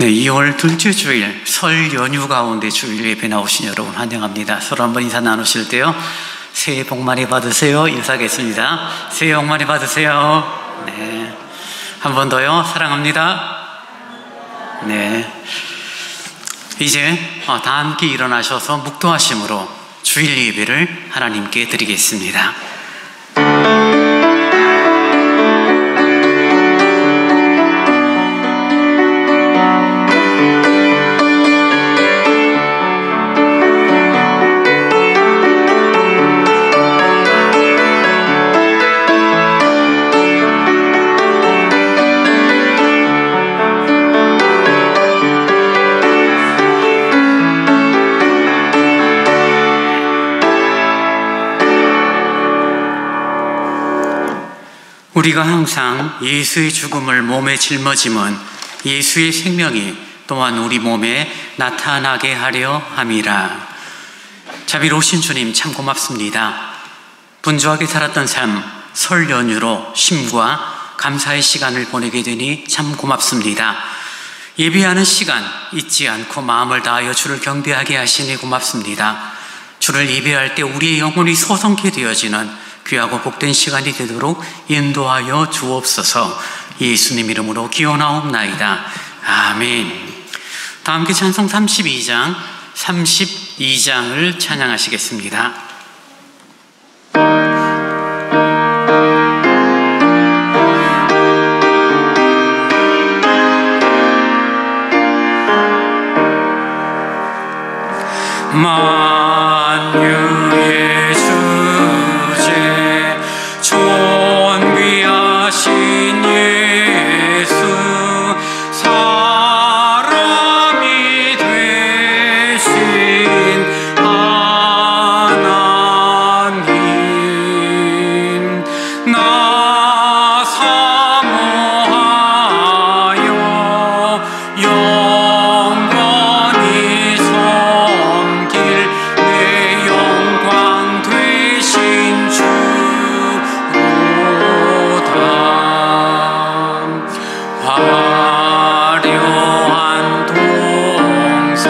네, 2월 둘째 주일 설 연휴 가운데 주일 예배 나오신 여러분 환영합니다. 서로 한번 인사 나누실 때요, 새해 복 많이 받으세요 인사하겠습니다. 새해 복 많이 받으세요. 네, 한 번 더요. 사랑합니다. 네, 이제 다 함께 일어나셔서 묵도하심으로 주일 예배를 하나님께 드리겠습니다. 우리가 항상 예수의 죽음을 몸에 짊어짐은 예수의 생명이 또한 우리 몸에 나타나게 하려 함이라. 자비로우신 주님 참 고맙습니다. 분주하게 살았던 삶, 설 연휴로 쉼과 감사의 시간을 보내게 되니 참 고맙습니다. 예배하는 시간 잊지 않고 마음을 다하여 주를 경배하게 하시니 고맙습니다. 주를 예배할 때 우리의 영혼이 소성케 되어지는 귀하고 복된 시간이 되도록 인도하여 주옵소서. 예수님 이름으로 기원하옵나이다. 아멘. 다 함께 찬송 32장을 찬양하시겠습니다. 만유의 주제 존귀하신 예수 사람이 되신 하나님 나 사모하여 영원히 섬길 내 영광 되신 주로다. 화려한 동산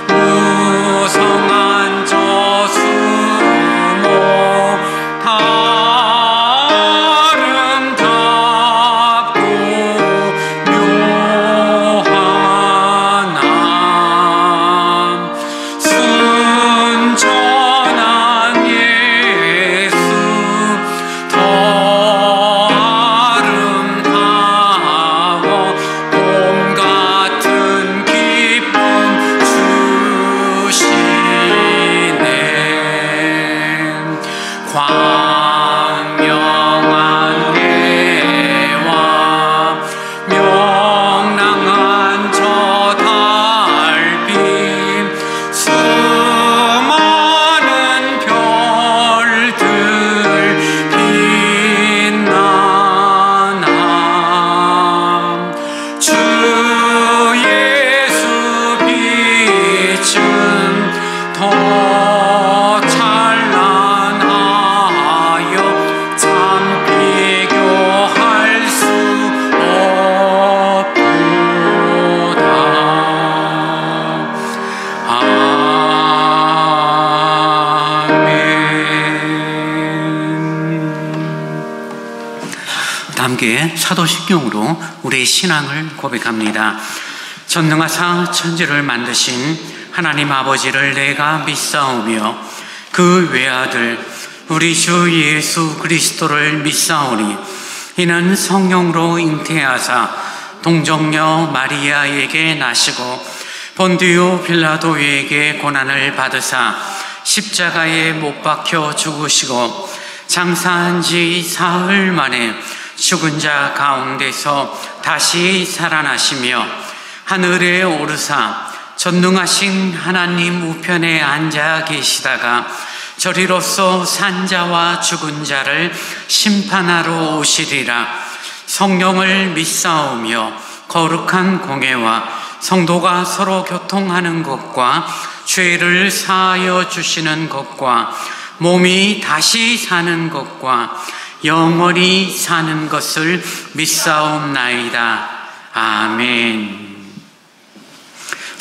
무성한 저수목 아름답고 묘한 순전한 예수 더 아름다워 봄 같은 기쁨 주시네. 광명한 해와 명랑한 저 달빛 수많은 별들 빛나나 주 예수 빛은 더 찬란하여 참 비교할 수 없도다. 아멘. 함께 사도신경으로 우리의 신앙을 고백합니다. 전능하사 천지를 만드신 하나님 아버지를 내가 믿사오며 그 외아들 우리 주 예수 그리스도를 믿사오니 이는 성령으로 잉태하사 동정녀 마리아에게 나시고 본디오 빌라도에게 고난을 받으사 십자가에 못 박혀 죽으시고 장사한 지 사흘 만에 죽은 자 가운데서 다시 살아나시며 하늘에 오르사 전능하신 하나님 우편에 앉아 계시다가 저리로서 산자와 죽은 자를 심판하러 오시리라. 성령을 믿사오며 거룩한 공회와 성도가 서로 교통하는 것과 죄를 사하여 주시는 것과 몸이 다시 사는 것과 영원히 사는 것을 믿사옵나이다. 아멘.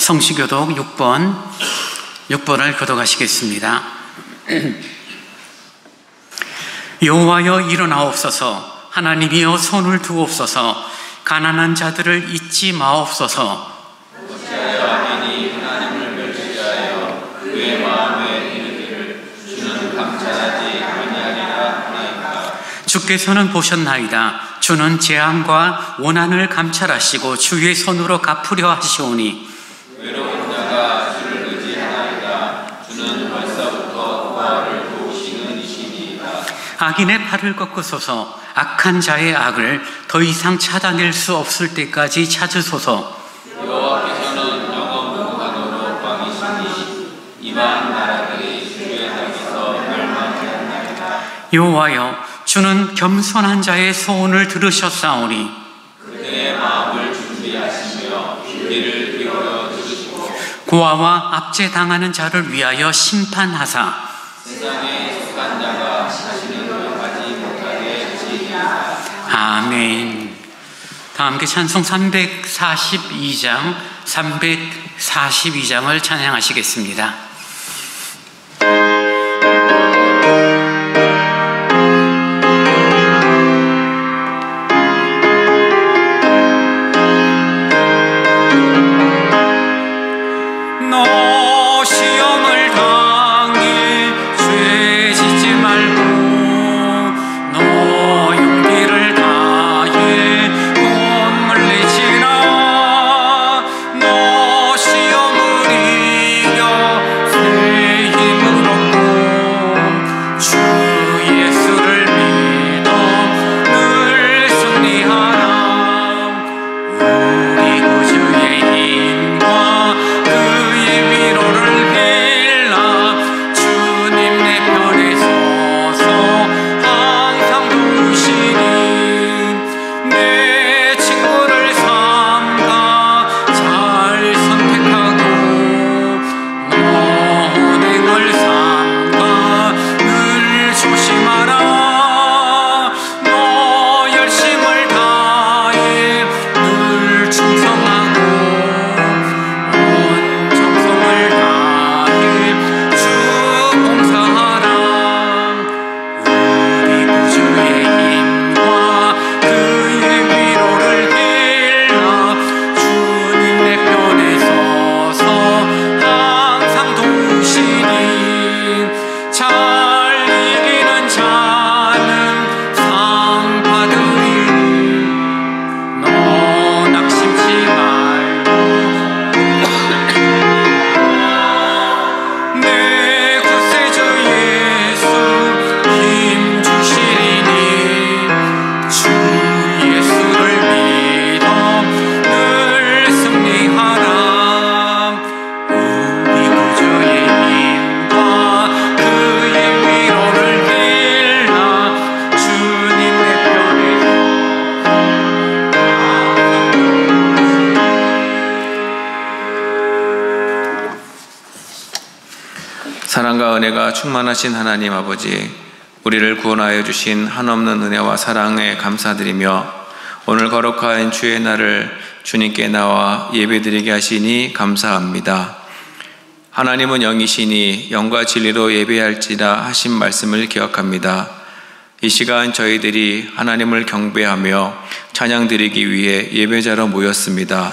성시교독 6번을 교독하시겠습니다. 여호와여 일어나옵소서. 하나님이여 손을 두옵소서. 가난한 자들을 잊지 마옵소서. 어찌하여 악인이 하나님을 멸시하여 그의 마음에 이르기를 주는 감찰하지 아니하리라 하나이까. 주께서는 보셨나이다. 주는 재앙과 원한을 감찰하시고 주의 손으로 갚으려 하시오니 외로운 자가 주를 의지하나이다. 주는 벌써부터 고아를 도우시는 이시니이다. 악인의 팔을 꺾으소서. 악한 자의 악을 더 이상 찾아낼 수 없을 때까지 찾으소서. 여호와께서는 영원무한으로 왕이시니 이방 나라들이 주의 땅에서 멸망하였나이다. 여호와여, 주는 겸손한 자의 소원을 들으셨사오니 그대의 마음을 준비하시며 귀를 기울여 들으시고 고아와 압제당하는 자를 위하여 심판하사 세상에 속한 자가 자신을 구원하지 못하게 하시리이다. 아멘. 다 함께 찬송 342장을 찬양하시겠습니다. 사랑과 은혜가 충만하신 하나님 아버지, 우리를 구원하여 주신 한없는 은혜와 사랑에 감사드리며 오늘 거룩한 주의 날을 주님께 나와 예배드리게 하시니 감사합니다. 하나님은 영이시니 영과 진리로 예배할지라 하신 말씀을 기억합니다. 이 시간 저희들이 하나님을 경배하며 찬양드리기 위해 예배자로 모였습니다.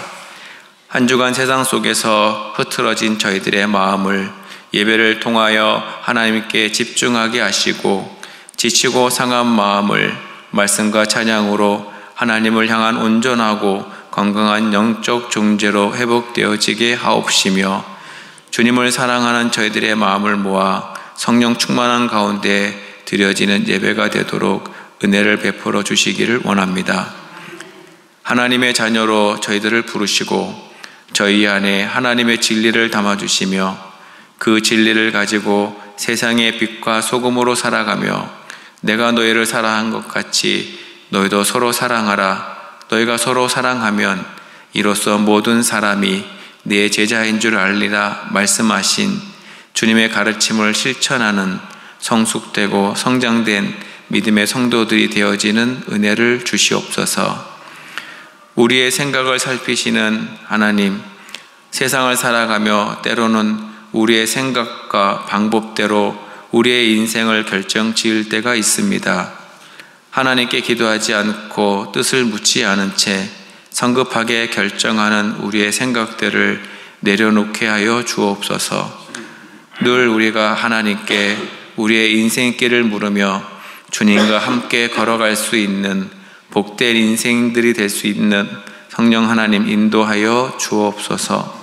한 주간 세상 속에서 흐트러진 저희들의 마음을 예배를 통하여 하나님께 집중하게 하시고 지치고 상한 마음을 말씀과 찬양으로 하나님을 향한 온전하고 건강한 영적 존재로 회복되어지게 하옵시며 주님을 사랑하는 저희들의 마음을 모아 성령 충만한 가운데 드려지는 예배가 되도록 은혜를 베풀어 주시기를 원합니다. 하나님의 자녀로 저희들을 부르시고 저희 안에 하나님의 진리를 담아주시며 그 진리를 가지고 세상의 빛과 소금으로 살아가며 내가 너희를 사랑한 것 같이 너희도 서로 사랑하라. 너희가 서로 사랑하면 이로써 모든 사람이 네 제자인 줄 알리라 말씀하신 주님의 가르침을 실천하는 성숙되고 성장된 믿음의 성도들이 되어지는 은혜를 주시옵소서. 우리의 생각을 살피시는 하나님, 세상을 살아가며 때로는 우리의 생각과 방법대로 우리의 인생을 결정 지을 때가 있습니다. 하나님께 기도하지 않고 뜻을 묻지 않은 채 성급하게 결정하는 우리의 생각들을 내려놓게 하여 주옵소서. 늘 우리가 하나님께 우리의 인생길을 물으며 주님과 함께 걸어갈 수 있는 복된 인생들이 될 수 있는 성령 하나님 인도하여 주옵소서.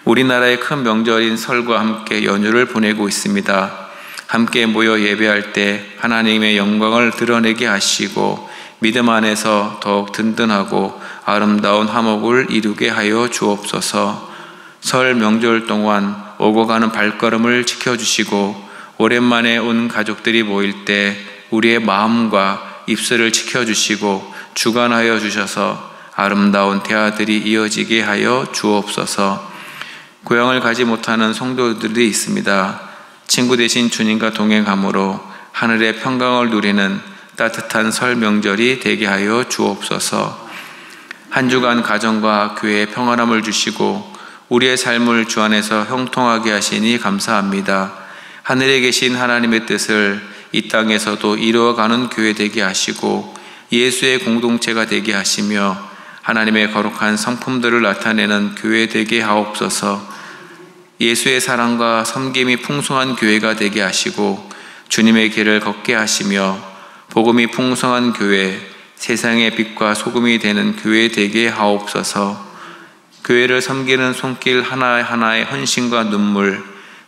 우리나라의 큰 명절인 설과 함께 연휴를 보내고 있습니다. 함께 모여 예배할 때 하나님의 영광을 드러내게 하시고 믿음 안에서 더욱 든든하고 아름다운 화목을 이루게 하여 주옵소서. 설 명절 동안 오고 가는 발걸음을 지켜주시고 오랜만에 온 가족들이 모일 때 우리의 마음과 입술을 지켜주시고 주관하여 주셔서 아름다운 대화들이 이어지게 하여 주옵소서. 고향을 가지 못하는 성도들이 있습니다. 친구 되신 주님과 동행함으로 하늘의 평강을 누리는 따뜻한 설 명절이 되게 하여 주옵소서. 한 주간 가정과 교회에 평안함을 주시고 우리의 삶을 주 안에서 형통하게 하시니 감사합니다. 하늘에 계신 하나님의 뜻을 이 땅에서도 이루어가는 교회 되게 하시고 예수의 공동체가 되게 하시며 하나님의 거룩한 성품들을 나타내는 교회 되게 하옵소서. 예수의 사랑과 섬김이 풍성한 교회가 되게 하시고 주님의 길을 걷게 하시며 복음이 풍성한 교회, 세상의 빛과 소금이 되는 교회 되게 하옵소서. 교회를 섬기는 손길 하나하나의 헌신과 눈물,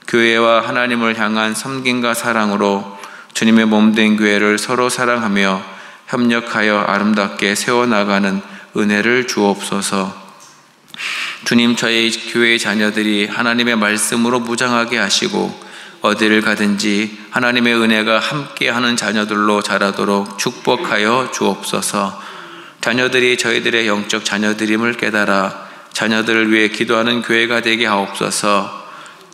교회와 하나님을 향한 섬김과 사랑으로 주님의 몸된 교회를 서로 사랑하며 협력하여 아름답게 세워나가는 은혜를 주옵소서. 주님, 저희 교회의 자녀들이 하나님의 말씀으로 무장하게 하시고 어디를 가든지 하나님의 은혜가 함께하는 자녀들로 자라도록 축복하여 주옵소서. 자녀들이 저희들의 영적 자녀들임을 깨달아 자녀들을 위해 기도하는 교회가 되게 하옵소서.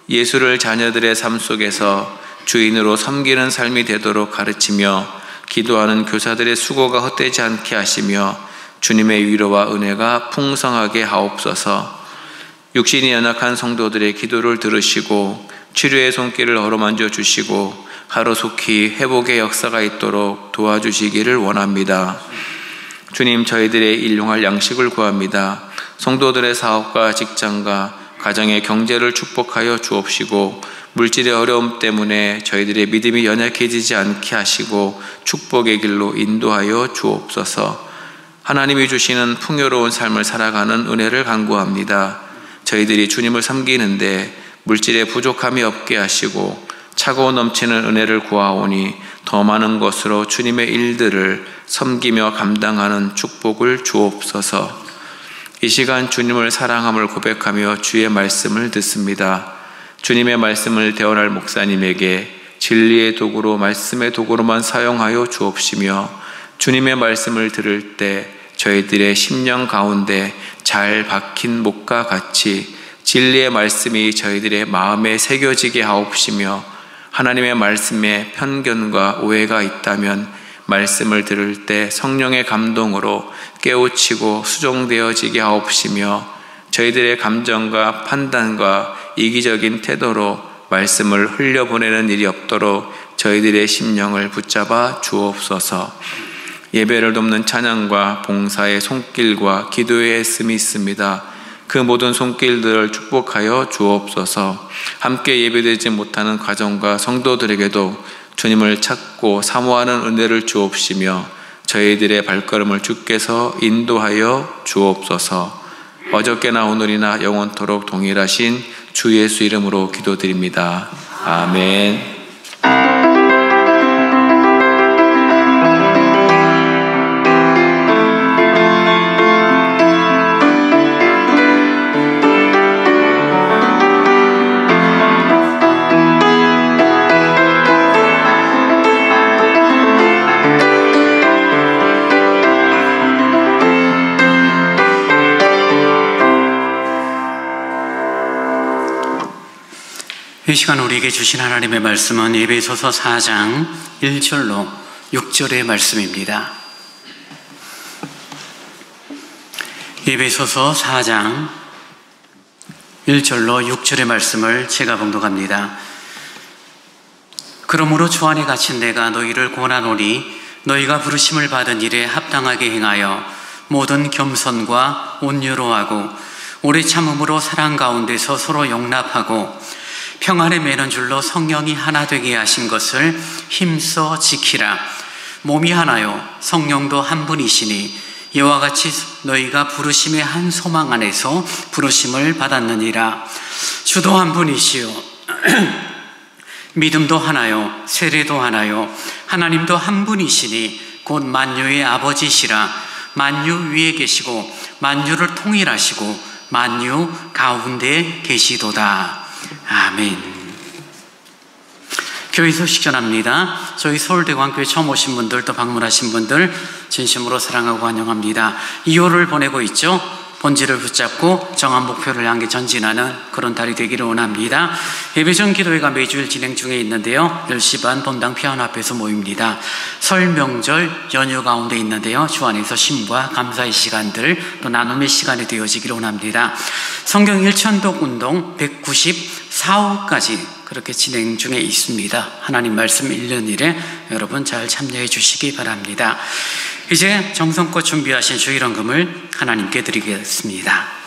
예수를 자녀들의 삶 속에서 주인으로 섬기는 삶이 되도록 가르치며 기도하는 교사들의 수고가 헛되지 않게 하시며 주님의 위로와 은혜가 풍성하게 하옵소서. 육신이 연약한 성도들의 기도를 들으시고 치료의 손길을 어루만져 주시고 하루속히 회복의 역사가 있도록 도와주시기를 원합니다. 주님, 저희들의 일용할 양식을 구합니다. 성도들의 사업과 직장과 가정의 경제를 축복하여 주옵시고 물질의 어려움 때문에 저희들의 믿음이 연약해지지 않게 하시고 축복의 길로 인도하여 주옵소서. 하나님이 주시는 풍요로운 삶을 살아가는 은혜를 간구합니다. 저희들이 주님을 섬기는데 물질의 부족함이 없게 하시고 차고 넘치는 은혜를 구하오니 더 많은 것으로 주님의 일들을 섬기며 감당하는 축복을 주옵소서. 이 시간 주님을 사랑함을 고백하며 주의 말씀을 듣습니다. 주님의 말씀을 대언할 목사님에게 진리의 도구로 말씀의 도구로만 사용하여 주옵시며 주님의 말씀을 들을 때 저희들의 심령 가운데 잘 박힌 목과 같이 진리의 말씀이 저희들의 마음에 새겨지게 하옵시며 하나님의 말씀에 편견과 오해가 있다면 말씀을 들을 때 성령의 감동으로 깨우치고 수정되어지게 하옵시며 저희들의 감정과 판단과 이기적인 태도로 말씀을 흘려보내는 일이 없도록 저희들의 심령을 붙잡아 주옵소서. 예배를 돕는 찬양과 봉사의 손길과 기도의 애씀이 있습니다. 그 모든 손길들을 축복하여 주옵소서. 함께 예배되지 못하는 가정과 성도들에게도 주님을 찾고 사모하는 은혜를 주옵시며 저희들의 발걸음을 주께서 인도하여 주옵소서. 어저께나 오늘이나 영원토록 동일하신 주 예수 이름으로 기도드립니다. 아멘. 이 시간 우리에게 주신 하나님의 말씀은 에베소서 4장 1절로 6절의 말씀입니다. 에베소서 4장 1절로 6절의 말씀을 제가 봉독합니다. 그러므로 주 안에 갇힌 내가 너희를 권하노니 너희가 부르심을 받은 일에 합당하게 행하여 모든 겸손과 온유로 하고 오래 참음으로 사랑 가운데서 서로 용납하고 평안에 매는 줄로 성령이 하나 되게 하신 것을 힘써 지키라. 몸이 하나요 성령도 한 분이시니 이와 같이 너희가 부르심의 한 소망 안에서 부르심을 받았느니라. 주도 한 분이시요 믿음도 하나요 세례도 하나요 하나님도 한 분이시니 곧 만유의 아버지시라. 만유 위에 계시고 만유를 통일하시고 만유 가운데 계시도다. 아멘. 교회 소식 전합니다. 저희 서울대광교회 처음 오신 분들 또 방문하신 분들 진심으로 사랑하고 환영합니다. 2호를 보내고 있죠. 본질을 붙잡고 정한 목표를 향해 전진하는 그런 달이 되기를 원합니다. 예배전 기도회가 매주일 진행 중에 있는데요. 10시 반 본당 피아노 앞에서 모입니다. 설 명절 연휴 가운데 있는데요. 주 안에서 쉼과 감사의 시간들 또 나눔의 시간이 되어지기를 원합니다. 성경 일천독 운동 194호까지 그렇게 진행 중에 있습니다. 하나님 말씀 1년 1회 여러분 잘 참여해 주시기 바랍니다. 이제 정성껏 준비하신 주일헌금을 하나님께 드리겠습니다.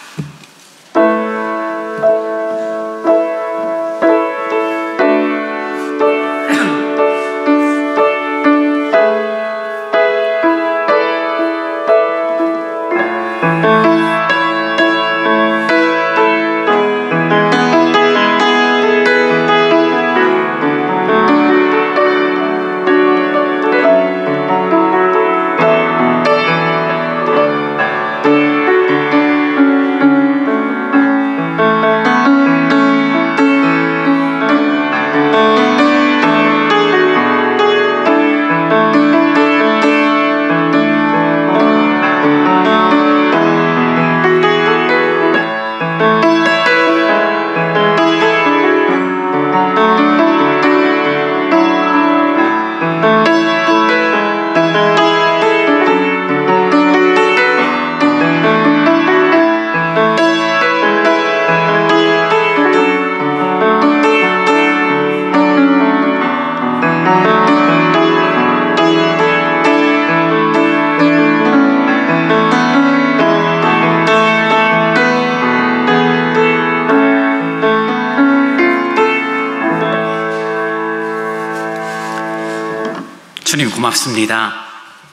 주님 고맙습니다.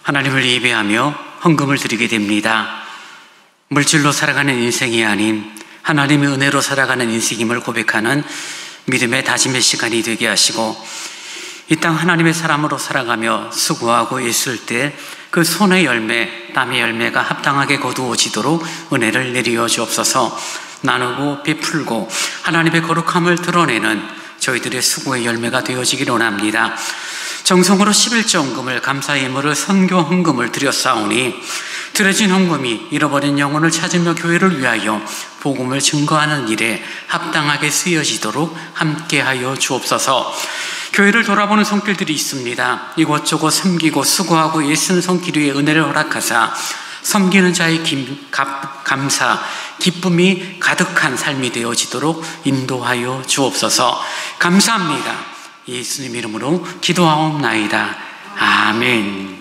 하나님을 예배하며 헌금을 드리게 됩니다. 물질로 살아가는 인생이 아닌 하나님의 은혜로 살아가는 인생임을 고백하는 믿음의 다짐의 시간이 되게 하시고 이 땅 하나님의 사람으로 살아가며 수고하고 있을 때 그 손의 열매, 땀의 열매가 합당하게 거두어지도록 은혜를 내리어 주옵소서. 나누고 베풀고 하나님의 거룩함을 드러내는 저희들의 수고의 열매가 되어지기를 원합니다. 정성으로 11조 헌금을 감사의 예물을 선교 헌금을 드렸사오니 드려진 헌금이 잃어버린 영혼을 찾으며 교회를 위하여 복음을 증거하는 일에 합당하게 쓰여지도록 함께하여 주옵소서. 교회를 돌아보는 손길들이 있습니다. 이곳저곳 섬기고 수고하고 애쓰는 손길 위에 은혜를 허락하사 섬기는 자의 감사, 기쁨이 가득한 삶이 되어지도록 인도하여 주옵소서. 감사합니다. 예수님 이름으로 기도하옵나이다. 아멘.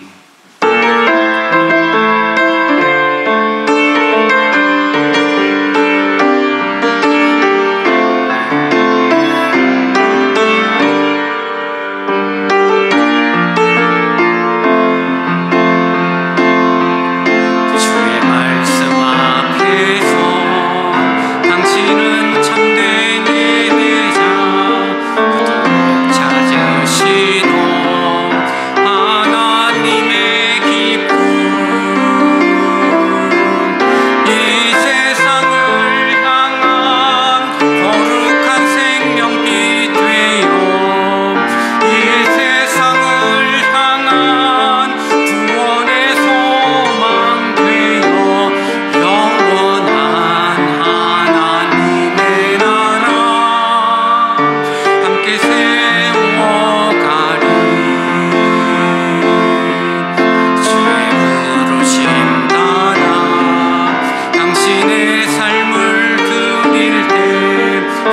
하나님의 기쁨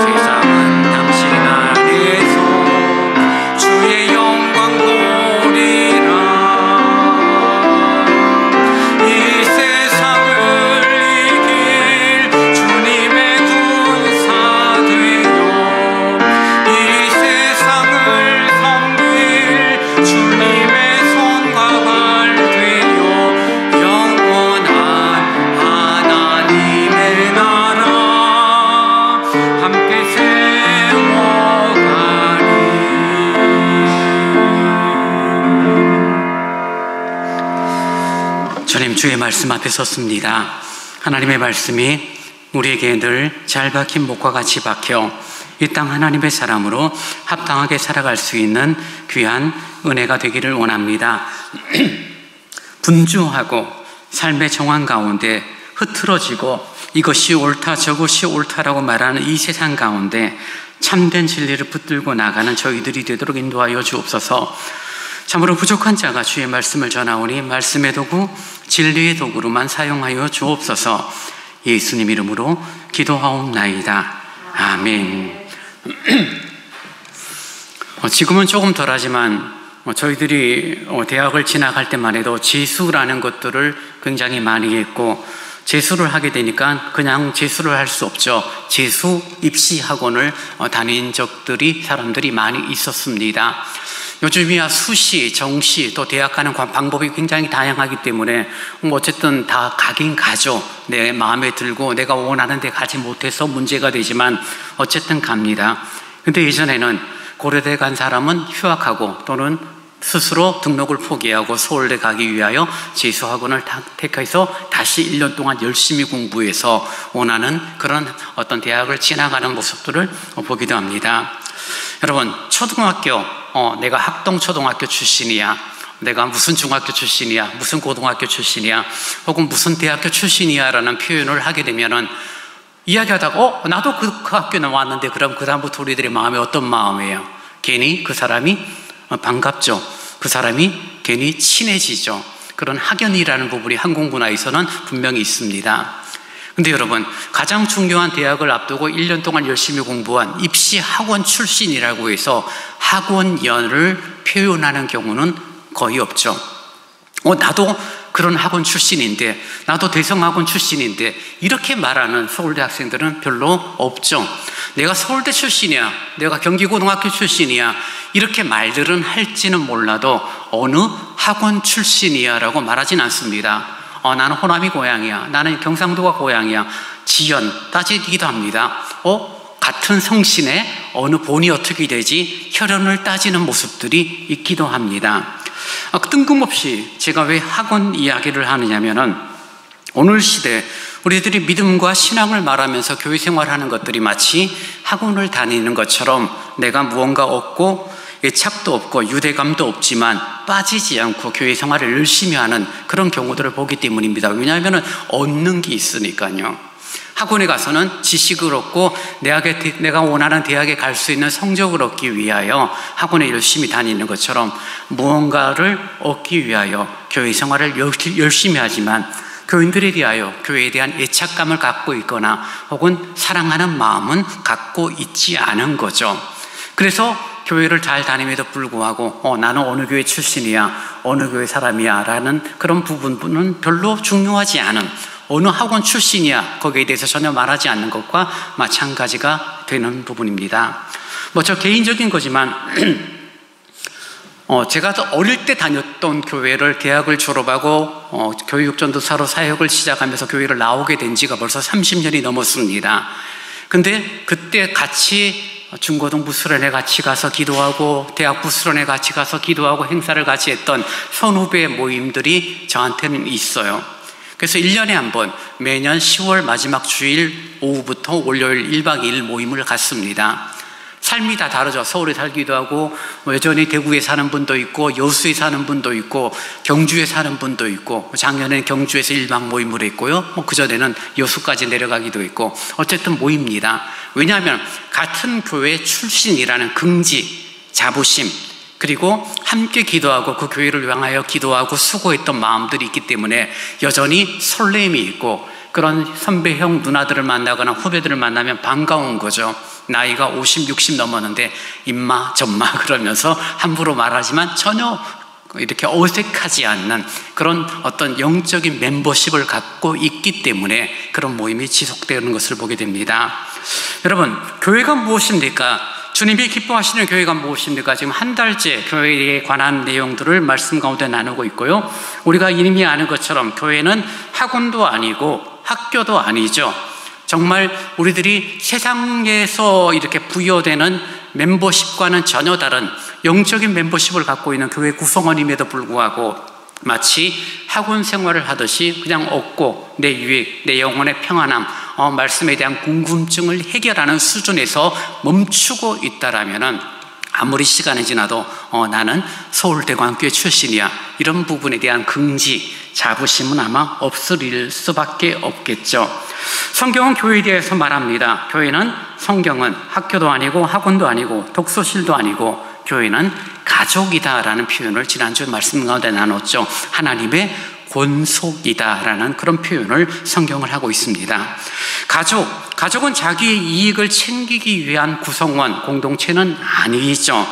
세상은 당신 안에서 주의 영광 보리라. 이 세상을 이길 주님의 군사 되어 이 세상을 섬길 주님의 손과 발 되어 영원한 하나님의 나라 함께 세워가리. 주님, 주의 말씀 앞에 섰습니다. 하나님의 말씀이 우리에게 늘 잘 박힌 목과 같이 박혀 이 땅 하나님의 사람으로 합당하게 살아갈 수 있는 귀한 은혜가 되기를 원합니다. 분주하고 삶의 정황 가운데 흐트러지고 이것이 옳다 저것이 옳다라고 말하는 이 세상 가운데 참된 진리를 붙들고 나가는 저희들이 되도록 인도하여 주옵소서. 참으로 부족한 자가 주의 말씀을 전하오니 말씀의 도구 진리의 도구로만 사용하여 주옵소서. 예수님 이름으로 기도하옵나이다. 아멘. 지금은 조금 덜하지만 저희들이 대학을 진학할 때만 해도 재수라는 것들을 굉장히 많이 했고, 재수를 하게 되니까 그냥 재수를 할 수 없죠. 재수 입시 학원을 다닌 적들이 사람들이 많이 있었습니다. 요즘이야 수시, 정시, 또 대학 가는 방법이 굉장히 다양하기 때문에 어쨌든 다 가긴 가죠. 내 마음에 들고 내가 원하는 데 가지 못해서 문제가 되지만 어쨌든 갑니다. 근데 예전에는 고려대 간 사람은 휴학하고 또는 스스로 등록을 포기하고 서울대 가기 위하여 재수학원을 택해서 다시 1년 동안 열심히 공부해서 원하는 그런 어떤 대학을 지나가는 모습들을 보기도 합니다. 여러분, 초등학교, 내가 학동초등학교 출신이야, 내가 무슨 중학교 출신이야, 무슨 고등학교 출신이야, 혹은 무슨 대학교 출신이야 라는 표현을 하게 되면은 이야기하다가 나도 그 학교에 나왔는데 그럼 그 다음부터 우리들의 마음이 어떤 마음이에요? 괜히 그 사람이 반갑죠. 그 사람이 괜히 친해지죠. 그런 학연이라는 부분이 한국 문화에서는 분명히 있습니다. 근데 여러분, 가장 중요한 대학을 앞두고 1년 동안 열심히 공부한 입시 학원 출신이라고 해서 학원연을 표현하는 경우는 거의 없죠. 나도 그런 학원 출신인데, 나도 대성학원 출신인데 이렇게 말하는 서울대 학생들은 별로 없죠. 내가 서울대 출신이야, 내가 경기고등학교 출신이야, 이렇게 말들은 할지는 몰라도 어느 학원 출신이야 라고 말하진 않습니다. 나는 호남이 고향이야, 나는 경상도가 고향이야, 지연 따지기도 합니다. 같은 성신에 어느 본이 어떻게 되지 혈연을 따지는 모습들이 있기도 합니다. 뜬금없이 제가 왜 학원 이야기를 하느냐면은 오늘 시대 우리들이 믿음과 신앙을 말하면서 교회 생활하는 것들이 마치 학원을 다니는 것처럼 내가 무언가 얻고 애착도 없고 유대감도 없지만 빠지지 않고 교회 생활을 열심히 하는 그런 경우들을 보기 때문입니다. 왜냐하면 얻는 게 있으니까요. 학원에 가서는 지식을 얻고 내가 원하는 대학에 갈 수 있는 성적을 얻기 위하여 학원에 열심히 다니는 것처럼 무언가를 얻기 위하여 교회 생활을 열심히 하지만 교인들에 대하여 교회에 대한 애착감을 갖고 있거나 혹은 사랑하는 마음은 갖고 있지 않은 거죠. 그래서 교회를 잘 다님에도 불구하고 나는 어느 교회 출신이야, 어느 교회 사람이야 라는 그런 부분은 별로 중요하지 않은, 어느 학원 출신이야 거기에 대해서 전혀 말하지 않는 것과 마찬가지가 되는 부분입니다. 저 개인적인 거지만 제가 어릴 때 다녔던 교회를 대학을 졸업하고 교육전도사로 사역을 시작하면서 교회를 나오게 된 지가 벌써 30년이 넘었습니다. 근데 그때 같이 중고등부 수련회 같이 가서 기도하고 대학부 수련회 같이 가서 기도하고 행사를 같이 했던 선후배 모임들이 저한테는 있어요. 그래서 1년에 한 번 매년 10월 마지막 주일 오후부터 월요일 1박 2일 모임을 갖습니다. 삶이 다 다르죠. 서울에 살기도 하고 여전히 대구에 사는 분도 있고 여수에 사는 분도 있고 경주에 사는 분도 있고 작년에는 경주에서 1박 모임을 했고요. 그전에는 여수까지 내려가기도 했고 어쨌든 모입니다. 왜냐하면 같은 교회 출신이라는 긍지, 자부심, 그리고 함께 기도하고 그 교회를 향하여 기도하고 수고했던 마음들이 있기 때문에 여전히 설렘이 있고 그런 선배 형 누나들을 만나거나 후배들을 만나면 반가운 거죠. 나이가 50, 60 넘었는데 임마, 점마 그러면서 함부로 말하지만 전혀 이렇게 어색하지 않는 그런 어떤 영적인 멤버십을 갖고 있기 때문에 그런 모임이 지속되는 것을 보게 됩니다. 여러분, 교회가 무엇입니까? 주님이 기뻐하시는 교회가 무엇입니까? 지금 한 달째 교회에 관한 내용들을 말씀 가운데 나누고 있고요. 우리가 이미 아는 것처럼 교회는 학원도 아니고 학교도 아니죠. 정말 우리들이 세상에서 이렇게 부여되는 멤버십과는 전혀 다른 영적인 멤버십을 갖고 있는 교회 구성원임에도 불구하고 마치 학원 생활을 하듯이 그냥 얻고 내 유익, 내 영혼의 평안함, 말씀에 대한 궁금증을 해결하는 수준에서 멈추고 있다라면은 아무리 시간이 지나도 나는 서울대관교회 출신이야, 이런 부분에 대한 긍지, 자부심은 아마 없을 수밖에 없겠죠. 성경은 교회에 대해서 말합니다. 교회는, 성경은 학교도 아니고 학원도 아니고 독서실도 아니고 교회는 가족이다라는 표현을 지난주 말씀 가운데 나눴죠. 하나님의 권속이다라는 그런 표현을 성경을 하고 있습니다. 가족은 자기의 이익을 챙기기 위한 구성원, 공동체는 아니죠.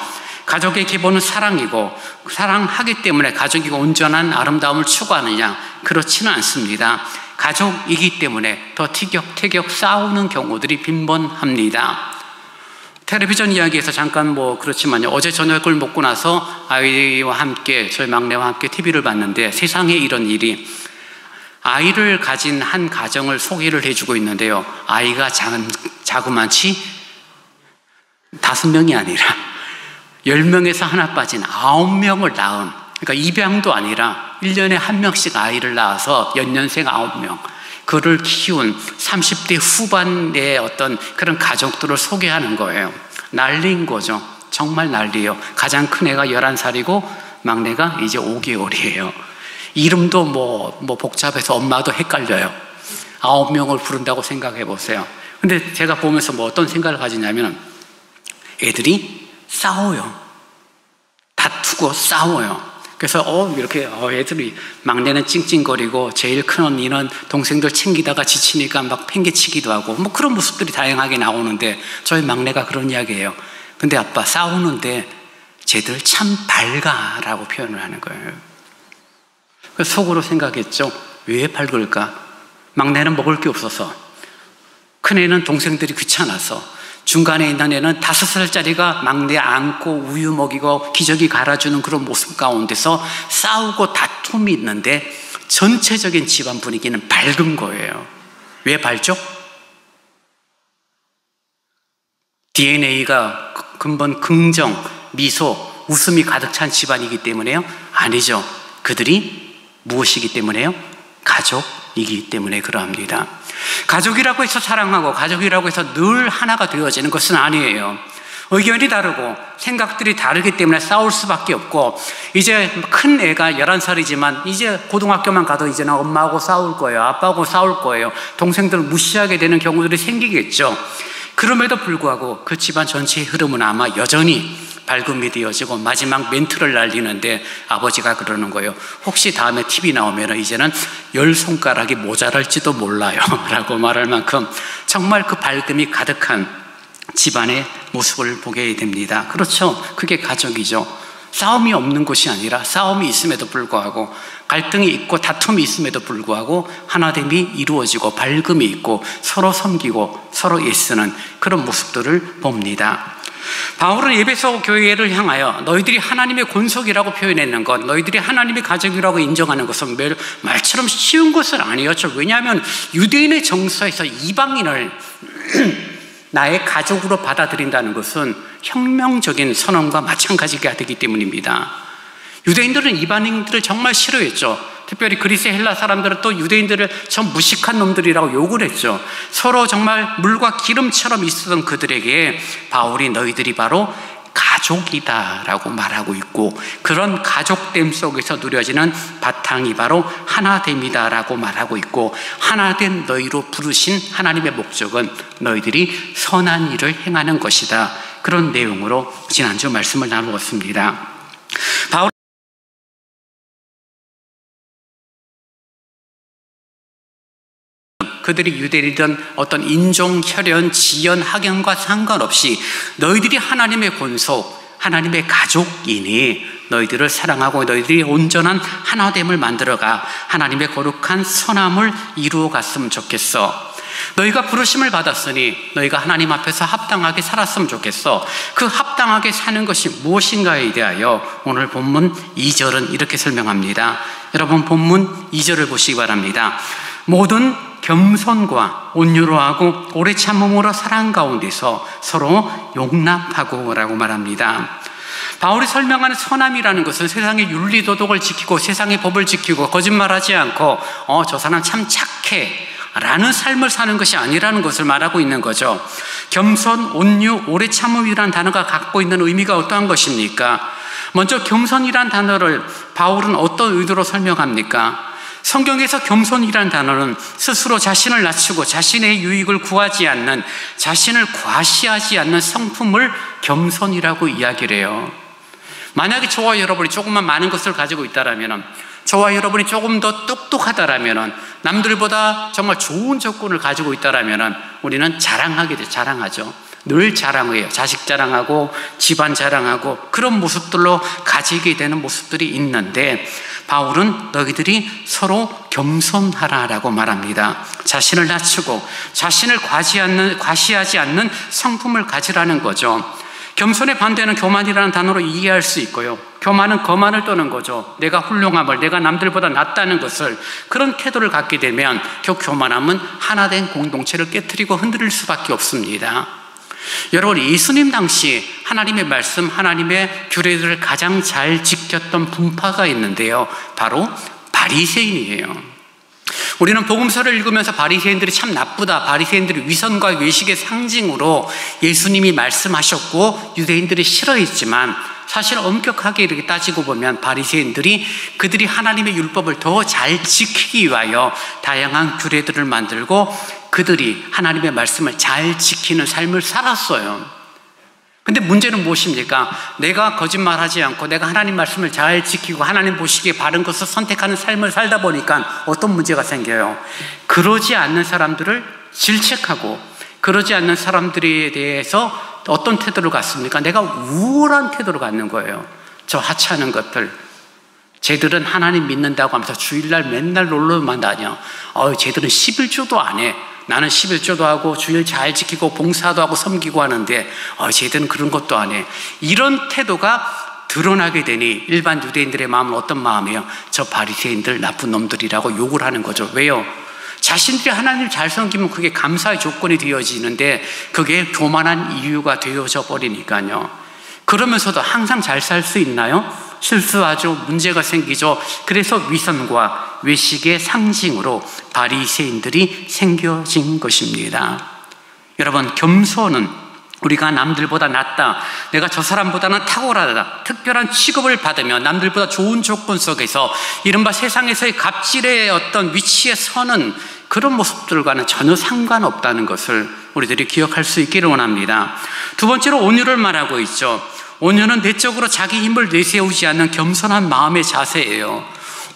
가족의 기본은 사랑이고, 사랑하기 때문에 가족이 온전한 아름다움을 추구하느냐? 그렇지는 않습니다. 가족이기 때문에 더 티격태격 싸우는 경우들이 빈번합니다. 텔레비전 이야기에서 잠깐 그렇지만요, 어제 저녁을 먹고 나서 아이와 함께, 저희 막내와 함께 TV를 봤는데 세상에 이런 일이, 아이를 가진 한 가정을 소개를 해주고 있는데요, 아이가 자그마치 5명이 아니라 10명에서 하나 빠진 9명을 낳은, 그러니까 입양도 아니라 1년에 1명씩 아이를 낳아서 연년생 9명, 그를 키운 30대 후반의 어떤 그런 가족들을 소개하는 거예요. 난리인 거죠. 정말 난리예요. 가장 큰 애가 11살이고 막내가 이제 5개월이에요. 이름도 복잡해서 엄마도 헷갈려요. 9명을 부른다고 생각해 보세요. 근데 제가 보면서 어떤 생각을 가지냐면, 애들이 싸워요. 다투고 싸워요. 그래서 이렇게 애들이, 막내는 찡찡거리고 제일 큰 언니는 동생들 챙기다가 지치니까 막 팽개치기도 하고 그런 모습들이 다양하게 나오는데, 저희 막내가 그런 이야기예요. 근데 아빠, 싸우는데 쟤들 참 밝아라고 표현을 하는 거예요. 그래서 속으로 생각했죠. 왜 밝을까? 막내는 먹을 게 없어서, 큰 애는 동생들이 귀찮아서, 중간에 있는 애는 5살짜리가 막내 안고 우유 먹이고 기저귀 갈아주는 그런 모습 가운데서 싸우고 다툼이 있는데 전체적인 집안 분위기는 밝은 거예요. 왜 밝죠? DNA가 근본 긍정, 미소, 웃음이 가득 찬 집안이기 때문에요? 아니죠. 그들이 무엇이기 때문에요? 가족이기 때문에 그러합니다. 가족이라고 해서 사랑하고 가족이라고 해서 늘 하나가 되어지는 것은 아니에요. 의견이 다르고 생각들이 다르기 때문에 싸울 수밖에 없고, 이제 큰 애가 11살이지만 이제 고등학교만 가도 이제는 엄마하고 싸울 거예요. 아빠하고 싸울 거예요. 동생들을 무시하게 되는 경우들이 생기겠죠. 그럼에도 불구하고 그 집안 전체의 흐름은 아마 여전히 밝음이 되어지고 마지막 멘트를 날리는데 아버지가 그러는 거예요. 혹시 다음에 TV 나오면 이제는 10손가락이 모자랄지도 몰라요 라고 말할 만큼 정말 그 밝음이 가득한 집안의 모습을 보게 됩니다. 그렇죠. 그게 가족이죠. 싸움이 없는 곳이 아니라 싸움이 있음에도 불구하고, 갈등이 있고 다툼이 있음에도 불구하고 하나됨이 이루어지고 밝음이 있고 서로 섬기고 서로 애쓰는 그런 모습들을 봅니다. 바울은 에베소 교회를 향하여 너희들이 하나님의 권속이라고 표현했는 것, 너희들이 하나님의 가족이라고 인정하는 것은 말처럼 쉬운 것은 아니었죠. 왜냐하면 유대인의 정서에서 이방인을 나의 가족으로 받아들인다는 것은 혁명적인 선언과 마찬가지가 되기 때문입니다. 유대인들은 이방인들을 정말 싫어했죠. 특별히 그리스 헬라 사람들은 또 유대인들을 전 무식한 놈들이라고 욕을 했죠. 서로 정말 물과 기름처럼 있었던 그들에게 바울이 너희들이 바로 가족이다라고 말하고 있고, 그런 가족됨 속에서 누려지는 바탕이 바로 하나됨이다라고 말하고 있고, 하나된 너희로 부르신 하나님의 목적은 너희들이 선한 일을 행하는 것이다. 그런 내용으로 지난주 말씀을 나누었습니다. 바울 그들이 유대인이든 어떤 인종, 혈연, 지연, 학연과 상관없이 너희들이 하나님의 권속, 하나님의 가족이니 너희들을 사랑하고 너희들이 온전한 하나됨을 만들어가 하나님의 거룩한 선함을 이루어 갔으면 좋겠어. 너희가 부르심을 받았으니 너희가 하나님 앞에서 합당하게 살았으면 좋겠어. 그 합당하게 사는 것이 무엇인가에 대하여 오늘 본문 2절은 이렇게 설명합니다. 여러분 본문 2절을 보시기 바랍니다. 모든 겸손과 온유로 하고 오래 참음으로 사랑 가운데서 서로 용납하고 라고 말합니다. 바울이 설명하는 선함이라는 것은 세상의 윤리도덕을 지키고 세상의 법을 지키고 거짓말하지 않고 저 사람 참 착해 라는 삶을 사는 것이 아니라는 것을 말하고 있는 거죠. 겸손, 온유, 오래 참음이라는 단어가 갖고 있는 의미가 어떠한 것입니까? 먼저 겸손이라는 단어를 바울은 어떤 의도로 설명합니까? 성경에서 겸손이라는 단어는 스스로 자신을 낮추고 자신의 유익을 구하지 않는, 자신을 과시하지 않는 성품을 겸손이라고 이야기를 해요. 만약에 저와 여러분이 조금만 많은 것을 가지고 있다라면, 저와 여러분이 조금 더 똑똑하다라면, 남들보다 정말 좋은 조건을 가지고 있다라면 우리는 자랑하죠. 늘 자랑해요. 자식 자랑하고 집안 자랑하고 그런 모습들로 가지게 되는 모습들이 있는데, 바울은 너희들이 서로 겸손하라라고 말합니다. 자신을 낮추고 자신을 과시하지 않는 성품을 가지라는 거죠. 겸손의 반대는 교만이라는 단어로 이해할 수 있고요. 교만은 거만을 떠는 거죠. 내가 훌륭함을, 내가 남들보다 낫다는 것을, 그런 태도를 갖게 되면 그 교만함은 하나된 공동체를 깨트리고 흔들릴 수밖에 없습니다. 여러분, 예수님 당시 하나님의 말씀, 하나님의 규례들을 가장 잘 지켰던 분파가 있는데요, 바로 바리새인이에요. 우리는 복음서를 읽으면서 바리새인들이 참 나쁘다, 바리새인들이 위선과 외식의 상징으로 예수님이 말씀하셨고 유대인들이 싫어했지만, 사실 엄격하게 이렇게 따지고 보면 바리새인들이 그들이 하나님의 율법을 더 잘 지키기 위하여 다양한 규례들을 만들고 그들이 하나님의 말씀을 잘 지키는 삶을 살았어요. 근데 문제는 무엇입니까? 내가 거짓말하지 않고 내가 하나님 말씀을 잘 지키고 하나님 보시기에 바른 것을 선택하는 삶을 살다 보니까 어떤 문제가 생겨요? 그러지 않는 사람들을 질책하고, 그러지 않는 사람들에 대해서 어떤 태도를 갖습니까? 내가 우월한 태도를 갖는 거예요. 저 하찮은 것들, 쟤들은 하나님 믿는다고 하면서 주일날 맨날 놀러만 다녀. 쟤들은 11조도 안 해. 나는 11조도 하고 주일 잘 지키고 봉사도 하고 섬기고 하는데 쟤들은 그런 것도 안 해. 이런 태도가 드러나게 되니 일반 유대인들의 마음은 어떤 마음이에요? 저 바리새인들 나쁜 놈들이라고 욕을 하는 거죠. 왜요? 자신들이 하나님을 잘 섬기면 그게 감사의 조건이 되어지는데 그게 교만한 이유가 되어져 버리니까요. 그러면서도 항상 잘 살 수 있나요? 실수하죠. 문제가 생기죠. 그래서 위선과 외식의 상징으로 바리새인들이 생겨진 것입니다. 여러분, 겸손은 우리가 남들보다 낫다, 내가 저 사람보다는 탁월하다, 특별한 취급을 받으며 남들보다 좋은 조건 속에서 이른바 세상에서의 갑질의 어떤 위치에 서는 그런 모습들과는 전혀 상관없다는 것을 우리들이 기억할 수 있기를 원합니다. 두 번째로 온유를 말하고 있죠. 온유는 내적으로 자기 힘을 내세우지 않는 겸손한 마음의 자세예요.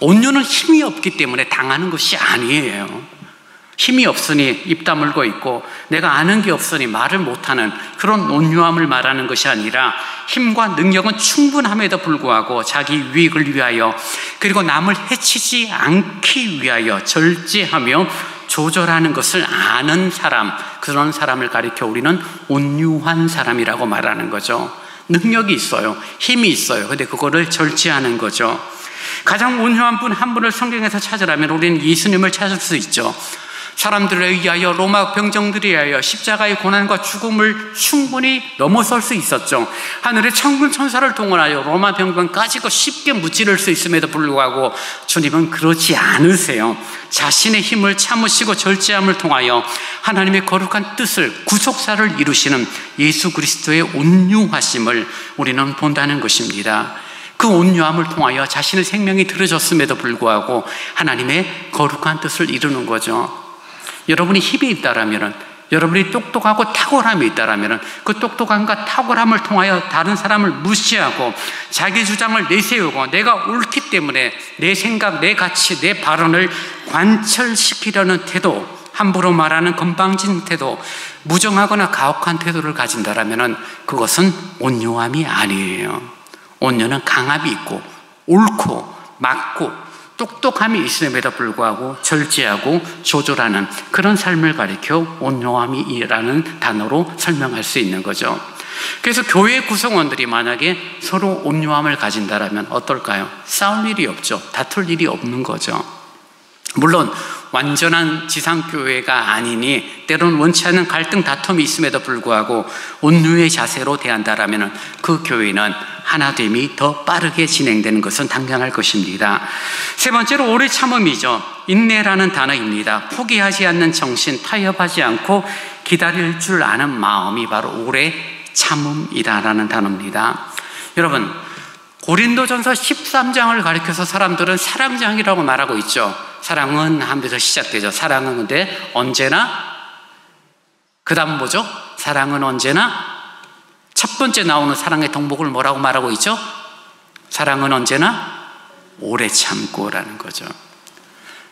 온유는 힘이 없기 때문에 당하는 것이 아니에요. 힘이 없으니 입 다물고 있고 내가 아는 게 없으니 말을 못하는 그런 온유함을 말하는 것이 아니라, 힘과 능력은 충분함에도 불구하고 자기 유익을 위하여 그리고 남을 해치지 않기 위하여 절제하며 조절하는 것을 아는 사람, 그런 사람을 가리켜 우리는 온유한 사람이라고 말하는 거죠. 능력이 있어요. 힘이 있어요. 근데 그거를 절제하는 거죠. 가장 온유한 분 한 분을 성경에서 찾으라면 우리는 예수님을 찾을 수 있죠. 사람들에 의하여, 로마 병정들에 의하여 십자가의 고난과 죽음을 충분히 넘어설 수 있었죠. 하늘의 천군 천사를 동원하여 로마 병정까지 쉽게 무찌를 수 있음에도 불구하고 주님은 그러지 않으세요. 자신의 힘을 참으시고 절제함을 통하여 하나님의 거룩한 뜻을, 구속사를 이루시는 예수 그리스도의 온유하심을 우리는 본다는 것입니다. 그 온유함을 통하여 자신의 생명이 들어졌음에도 불구하고 하나님의 거룩한 뜻을 이루는 거죠. 여러분이 힘이 있다라면, 여러분이 똑똑하고 탁월함이 있다라면 그 똑똑함과 탁월함을 통하여 다른 사람을 무시하고 자기 주장을 내세우고 내가 옳기 때문에 내 생각, 내 가치, 내 발언을 관철시키려는 태도, 함부로 말하는 건방진 태도, 무정하거나 가혹한 태도를 가진다라면 그것은 온유함이 아니에요. 온유는 강함이 있고 옳고 맞고 똑똑함이 있음에도 불구하고 절제하고 조절하는 그런 삶을 가리켜 온유함이라는 단어로 설명할 수 있는 거죠. 그래서 교회 구성원들이 만약에 서로 온유함을 가진다라면 어떨까요? 싸울 일이 없죠. 다툴 일이 없는 거죠. 물론 완전한 지상교회가 아니니 때로는 원치 않는 갈등 다툼이 있음에도 불구하고 온유의 자세로 대한다라면 그 교회는 하나됨이 더 빠르게 진행되는 것은 당연할 것입니다. 세 번째로 오래 참음이죠. 인내라는 단어입니다. 포기하지 않는 정신, 타협하지 않고 기다릴 줄 아는 마음이 바로 오래 참음이다라는 단어입니다. 여러분, 고린도전서 13장을 가리켜서 사람들은 사랑장이라고 말하고 있죠. 사랑은 하면서 시작되죠. 사랑은 근데 언제나, 그 다음 뭐죠? 사랑은 언제나, 첫 번째 나오는 사랑의 덕목을 뭐라고 말하고 있죠? 사랑은 언제나 오래 참고라는 거죠.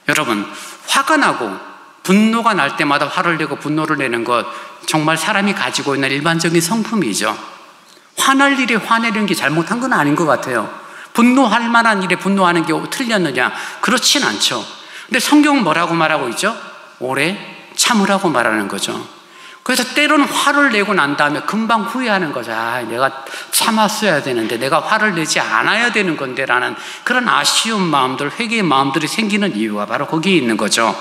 여러분, 화가 나고 분노가 날 때마다 화를 내고 분노를 내는 것 정말 사람이 가지고 있는 일반적인 성품이죠. 화날 일에 화내는 게 잘못한 건 아닌 것 같아요. 분노할 만한 일에 분노하는 게 틀렸느냐? 그렇진 않죠. 근데 성경은 뭐라고 말하고 있죠? 오래 참으라고 말하는 거죠. 그래서 때로는 화를 내고 난 다음에 금방 후회하는 거죠. 내가 참았어야 되는데, 내가 화를 내지 않아야 되는 건데 라는 그런 아쉬운 마음들, 회개의 마음들이 생기는 이유가 바로 거기에 있는 거죠.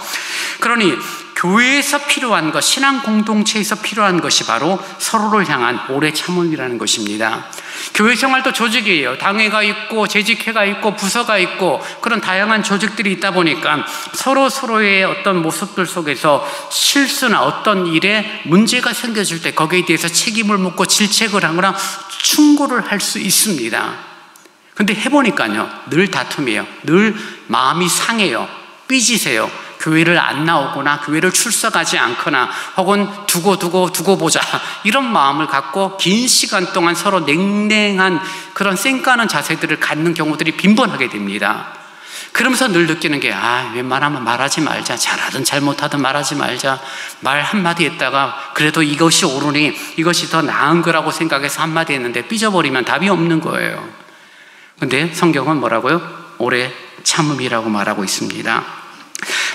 그러니 교회에서 필요한 것, 신앙 공동체에서 필요한 것이 바로 서로를 향한 오래 참음이라는 것입니다. 교회 생활도 조직이에요. 당회가 있고 재직회가 있고 부서가 있고 그런 다양한 조직들이 있다 보니까 서로의 어떤 모습들 속에서 실수나 어떤 일에 문제가 생겨질 때 거기에 대해서 책임을 묻고 질책을 하거나 충고를 할 수 있습니다. 근데 해보니까요, 늘 다툼이에요. 늘 마음이 상해요. 삐지세요. 교회를 안 나오거나 교회를 출석하지 않거나 혹은 두고 보자 이런 마음을 갖고 긴 시간 동안 서로 냉랭한 그런 쌩까는 자세들을 갖는 경우들이 빈번하게 됩니다. 그러면서 늘 느끼는 게 웬만하면 말하지 말자, 잘하든 잘못하든 말하지 말자, 말 한마디 했다가 그래도 이것이 옳으니 이것이 더 나은 거라고 생각해서 한마디 했는데 삐져버리면 답이 없는 거예요. 근데 성경은 뭐라고요? 오래 참음이라고 말하고 있습니다.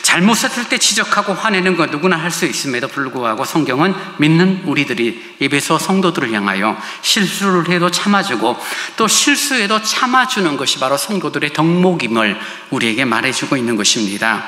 잘못했을 때 지적하고 화내는 건 누구나 할 수 있음에도 불구하고 성경은 믿는 우리들이 예배소 성도들을 향하여 실수를 해도 참아주고 또 실수해도 참아주는 것이 바로 성도들의 덕목임을 우리에게 말해주고 있는 것입니다.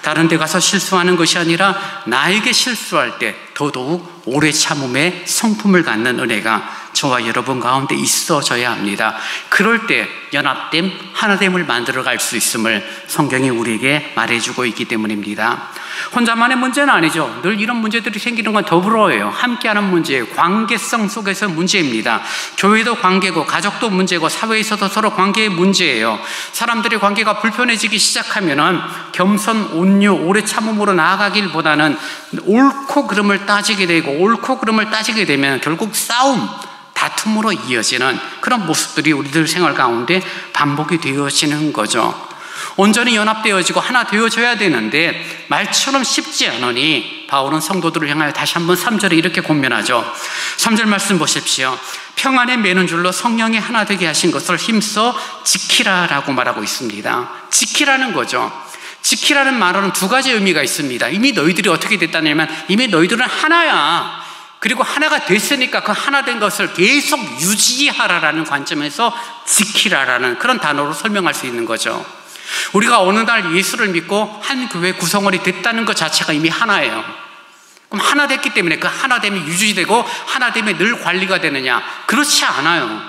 다른 데 가서 실수하는 것이 아니라 나에게 실수할 때 더더욱 오래 참음의 성품을 갖는 은혜가 저와 여러분 가운데 있어져야 합니다. 그럴 때 연합됨, 하나됨을 만들어갈 수 있음을 성경이 우리에게 말해주고 있기 때문입니다. 혼자만의 문제는 아니죠. 늘 이런 문제들이 생기는 건 더불어예요. 함께하는 문제예요. 관계성 속에서 문제입니다. 교회도 관계고 가족도 문제고 사회에서도 서로 관계의 문제예요. 사람들의 관계가 불편해지기 시작하면은 겸손, 온유, 오래 참음으로 나아가길보다는 옳고 그름을 따지게 되고 옳고 그름을 따지게 되면 결국 싸움, 다툼으로 이어지는 그런 모습들이 우리들 생활 가운데 반복이 되어지는 거죠. 온전히 연합되어지고 하나 되어져야 되는데 말처럼 쉽지 않으니 바울은 성도들을 향하여 다시 한번 3절에 이렇게 권면하죠. 3절 말씀 보십시오. 평안에 매는 줄로 성령이 하나 되게 하신 것을 힘써 지키라라고 말하고 있습니다. 지키라는 거죠. 지키라는 말은 두 가지 의미가 있습니다. 이미 너희들이 어떻게 됐다냐면 이미 너희들은 하나야. 그리고 하나가 됐으니까 그 하나 된 것을 계속 유지하라라는 관점에서 지키라라는 그런 단어로 설명할 수 있는 거죠. 우리가 어느 날 예수를 믿고 한 교회 구성원이 됐다는 것 자체가 이미 하나예요. 그럼 하나 됐기 때문에 그 하나됨이 유지되고 하나됨이 늘 관리가 되느냐? 그렇지 않아요.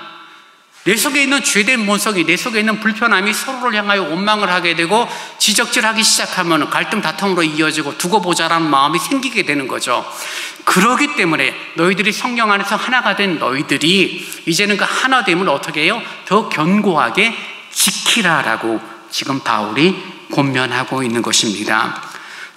내 속에 있는 죄된 본성이, 내 속에 있는 불편함이 서로를 향하여 원망을 하게 되고 지적질하기 시작하면 갈등 다툼으로 이어지고 두고 보자라는 마음이 생기게 되는 거죠. 그렇기 때문에 너희들이 성령 안에서 하나가 된 너희들이 이제는 그 하나됨을 어떻게 해요? 더 견고하게 지키라라고 지금 바울이 권면하고 있는 것입니다.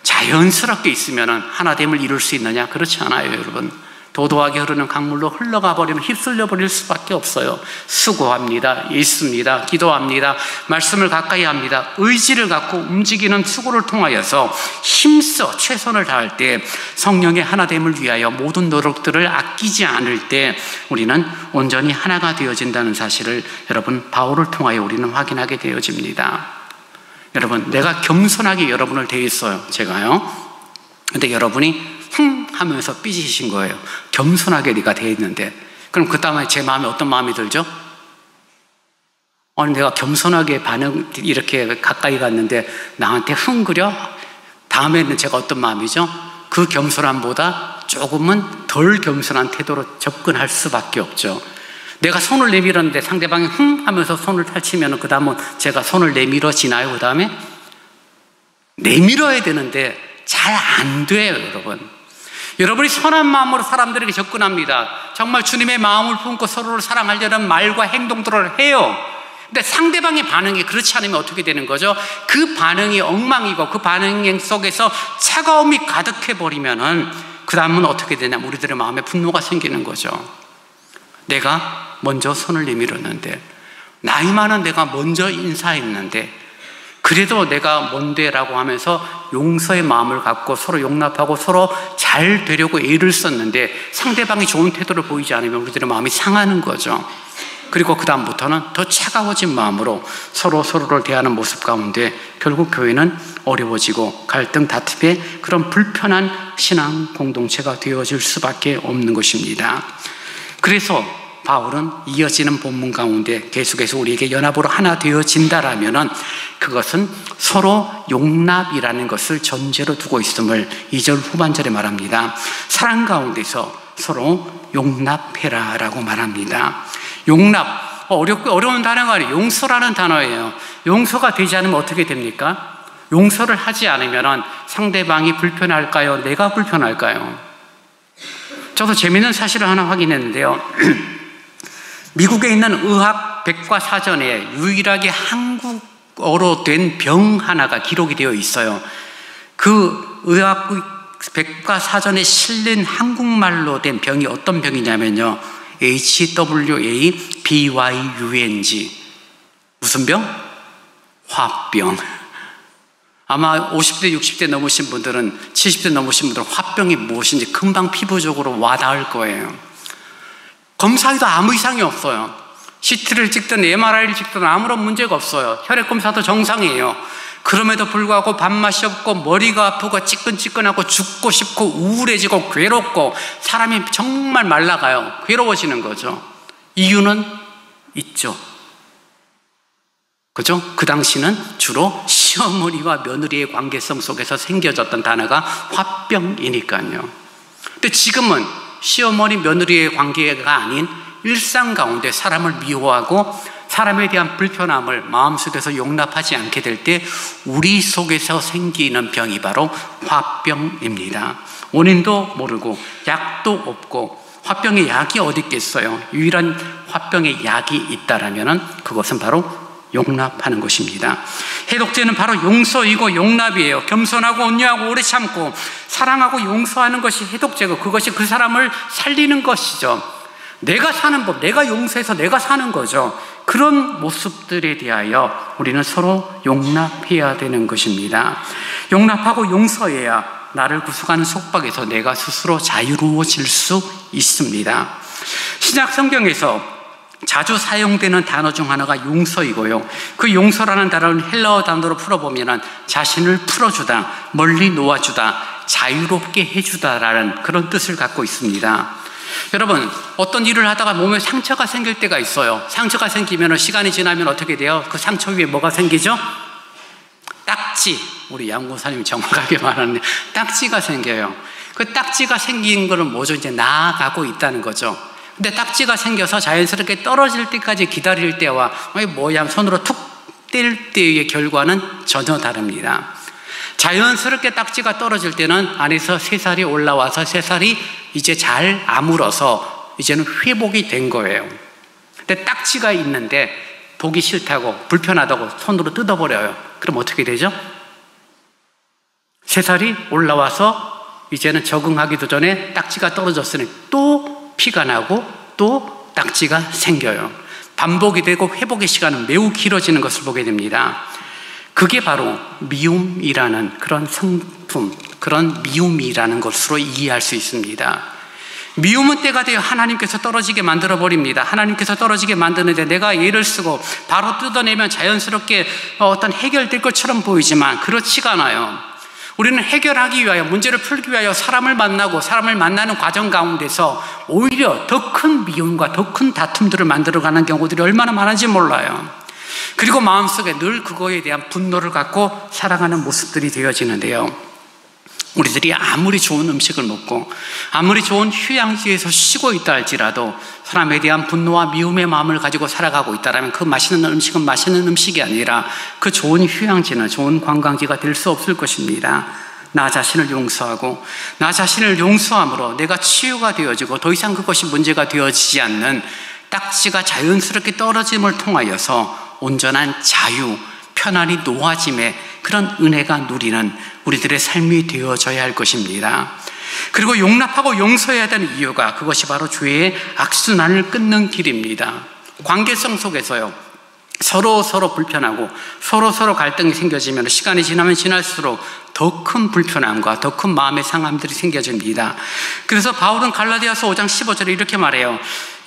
자연스럽게 있으면 하나됨을 이룰 수 있느냐? 그렇지 않아요, 여러분. 도도하게 흐르는 강물로 흘러가 버리면 휩쓸려 버릴 수밖에 없어요. 수고합니다. 읽습니다. 기도합니다. 말씀을 가까이 합니다. 의지를 갖고 움직이는 수고를 통하여서 힘써 최선을 다할 때, 성령의 하나됨을 위하여 모든 노력들을 아끼지 않을 때 우리는 온전히 하나가 되어진다는 사실을 여러분, 바울을 통하여 우리는 확인하게 되어집니다. 여러분, 내가 겸손하게 여러분을 대했어요, 제가요. 근데 여러분이 하면서 삐지신 거예요. 겸손하게 네가 대했는데. 그럼 그 다음에 제 마음에 어떤 마음이 들죠? 아니, 내가 겸손하게 이렇게 가까이 갔는데 나한테 흥그려? 다음에는 제가 어떤 마음이죠? 그 겸손함보다 조금은 덜 겸손한 태도로 접근할 수밖에 없죠. 내가 손을 내밀었는데 상대방이 하면서 손을 펼치면 그 다음은 제가 손을 내밀어지나요? 그 다음에? 내밀어야 되는데 잘 안 돼요, 여러분. 여러분이 선한 마음으로 사람들에게 접근합니다. 정말 주님의 마음을 품고 서로를 사랑하려는 말과 행동들을 해요. 근데 상대방의 반응이 그렇지 않으면 어떻게 되는 거죠? 그 반응이 엉망이고 그 반응 속에서 차가움이 가득해버리면은 그 다음은 어떻게 되냐면 우리들의 마음에 분노가 생기는 거죠. 내가 먼저 손을 내밀었는데, 나이 많은 내가 먼저 인사했는데, 그래도 내가 뭔데라고 하면서 용서의 마음을 갖고 서로 용납하고 서로 잘 되려고 애를 썼는데 상대방이 좋은 태도를 보이지 않으면 우리들의 마음이 상하는 거죠. 그리고 그 다음부터는 더 차가워진 마음으로 서로를 대하는 모습 가운데 결국 교회는 어려워지고 갈등 다툼의 그런 불편한 신앙 공동체가 되어질 수밖에 없는 것입니다. 그래서 바울은 이어지는 본문 가운데 계속해서 우리에게 연합으로 하나 되어진다라면은 그것은 서로 용납이라는 것을 전제로 두고 있음을 2절 후반절에 말합니다. 사랑 가운데서 서로 용납해라 라고 말합니다. 용납, 어려운 단어가 아니에요. 용서라는 단어예요. 용서가 되지 않으면 어떻게 됩니까? 용서를 하지 않으면 상대방이 불편할까요? 내가 불편할까요? 저도 재미있는 사실을 하나 확인했는데요. 미국에 있는 의학 백과사전에 유일하게 한국어로 된 병 하나가 기록이 되어 있어요. 그 의학 백과사전에 실린 한국말로 된 병이 어떤 병이냐면요, HWABYUNG. 무슨 병? 화병. 아마 50대, 60대 넘으신 분들은, 70대 넘으신 분들은 화병이 무엇인지 금방 피부적으로 와닿을 거예요. 검사에도 아무 이상이 없어요. CT를 찍든 MRI를 찍든 아무런 문제가 없어요. 혈액 검사도 정상이에요. 그럼에도 불구하고 밥맛이 없고 머리가 아프고 찌끈찌끈하고 죽고 싶고 우울해지고 괴롭고 사람이 정말 말라가요. 괴로워지는 거죠. 이유는 있죠. 그죠? 그 당시는 주로 시어머니와 며느리의 관계성 속에서 생겨졌던 단어가 화병이니까요. 근데 지금은 시어머니 며느리의 관계가 아닌 일상 가운데 사람을 미워하고 사람에 대한 불편함을 마음속에서 용납하지 않게 될 때 우리 속에서 생기는 병이 바로 화병입니다. 원인도 모르고 약도 없고, 화병의 약이 어디 있겠어요? 유일한 화병의 약이 있다라면 그것은 바로 용납하는 것입니다. 해독제는 바로 용서이고 용납이에요. 겸손하고 온유하고 오래 참고 사랑하고 용서하는 것이 해독제고, 그것이 그 사람을 살리는 것이죠. 내가 사는 법, 내가 용서해서 내가 사는 거죠. 그런 모습들에 대하여 우리는 서로 용납해야 되는 것입니다. 용납하고 용서해야 나를 구속하는 속박에서 내가 스스로 자유로워질 수 있습니다. 신약 성경에서 자주 사용되는 단어 중 하나가 용서이고요. 그 용서라는 단어를 헬라어 단어로 풀어보면 자신을 풀어주다, 멀리 놓아주다, 자유롭게 해주다라는 그런 뜻을 갖고 있습니다. 여러분, 어떤 일을 하다가 몸에 상처가 생길 때가 있어요. 상처가 생기면 시간이 지나면 어떻게 돼요? 그 상처 위에 뭐가 생기죠? 딱지. 우리 양고사님이 정확하게 말하는 딱지가 생겨요. 그 딱지가 생긴 거는 뭐죠? 이제 나아가고 있다는 거죠. 근데 딱지가 생겨서 자연스럽게 떨어질 때까지 기다릴 때와 손으로 툭 뗄 때의 결과는 전혀 다릅니다. 자연스럽게 딱지가 떨어질 때는 안에서 새살이 올라와서 새살이 이제 잘 아물어서 이제는 회복이 된 거예요. 근데 딱지가 있는데 보기 싫다고 불편하다고 손으로 뜯어버려요. 그럼 어떻게 되죠? 새살이 올라와서 이제는 적응하기도 전에 딱지가 떨어졌으니 또 피가 나고 또 딱지가 생겨요. 반복이 되고 회복의 시간은 매우 길어지는 것을 보게 됩니다. 그게 바로 미움이라는 그런 성품, 그런 미움이라는 것으로 이해할 수 있습니다. 미움은 때가 되어 하나님께서 떨어지게 만들어버립니다. 하나님께서 떨어지게 만드는데 내가 예를 쓰고 바로 뜯어내면 자연스럽게 어떤 해결될 것처럼 보이지만 그렇지가 않아요. 우리는 해결하기 위하여, 문제를 풀기 위하여 사람을 만나고 사람을 만나는 과정 가운데서 오히려 더 큰 미움과 더 큰 다툼들을 만들어가는 경우들이 얼마나 많은지 몰라요. 그리고 마음속에 늘 그거에 대한 분노를 갖고 살아가는 모습들이 되어지는데요. 우리들이 아무리 좋은 음식을 먹고 아무리 좋은 휴양지에서 쉬고 있다 할지라도 사람에 대한 분노와 미움의 마음을 가지고 살아가고 있다면 그 맛있는 음식은 맛있는 음식이 아니라 그 좋은 휴양지는 좋은 관광지가 될 수 없을 것입니다. 나 자신을 용서하고 나 자신을 용서함으로 내가 치유가 되어지고 더 이상 그것이 문제가 되어지지 않는 딱지가 자연스럽게 떨어짐을 통하여서 온전한 자유, 편안히 놓아짐의 그런 은혜가 누리는 우리들의 삶이 되어져야 할 것입니다. 그리고 용납하고 용서해야 되는 이유가 그것이 바로 죄의 악순환을 끊는 길입니다. 관계성 속에서요, 서로 불편하고 서로 갈등이 생겨지면 시간이 지나면 지날수록 더 큰 불편함과 더 큰 마음의 상함들이 생겨집니다. 그래서 바울은 갈라디아서 5장 15절에 이렇게 말해요.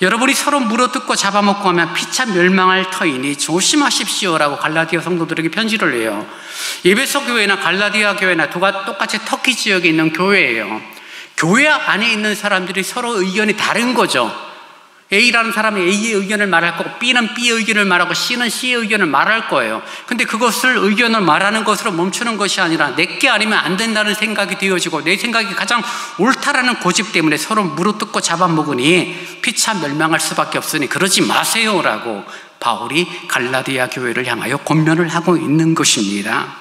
여러분이 서로 물어뜯고 잡아먹고 하면 피차 멸망할 터이니 조심하십시오라고 갈라디아 성도들에게 편지를 해요. 에베소 교회나 갈라디아 교회나 똑같이 터키 지역에 있는 교회예요. 교회 안에 있는 사람들이 서로 의견이 다른 거죠. A라는 사람은 A의 의견을 말할 거고 B는 B의 의견을 말하고 C는 C의 의견을 말할 거예요. 근데 그것을 의견을 말하는 것으로 멈추는 것이 아니라 내게 아니면 안 된다는 생각이 되어지고 내 생각이 가장 옳다라는 고집 때문에 서로 물어뜯고 잡아먹으니 피차 멸망할 수밖에 없으니 그러지 마세요라고 바울이 갈라디아 교회를 향하여 권면을 하고 있는 것입니다.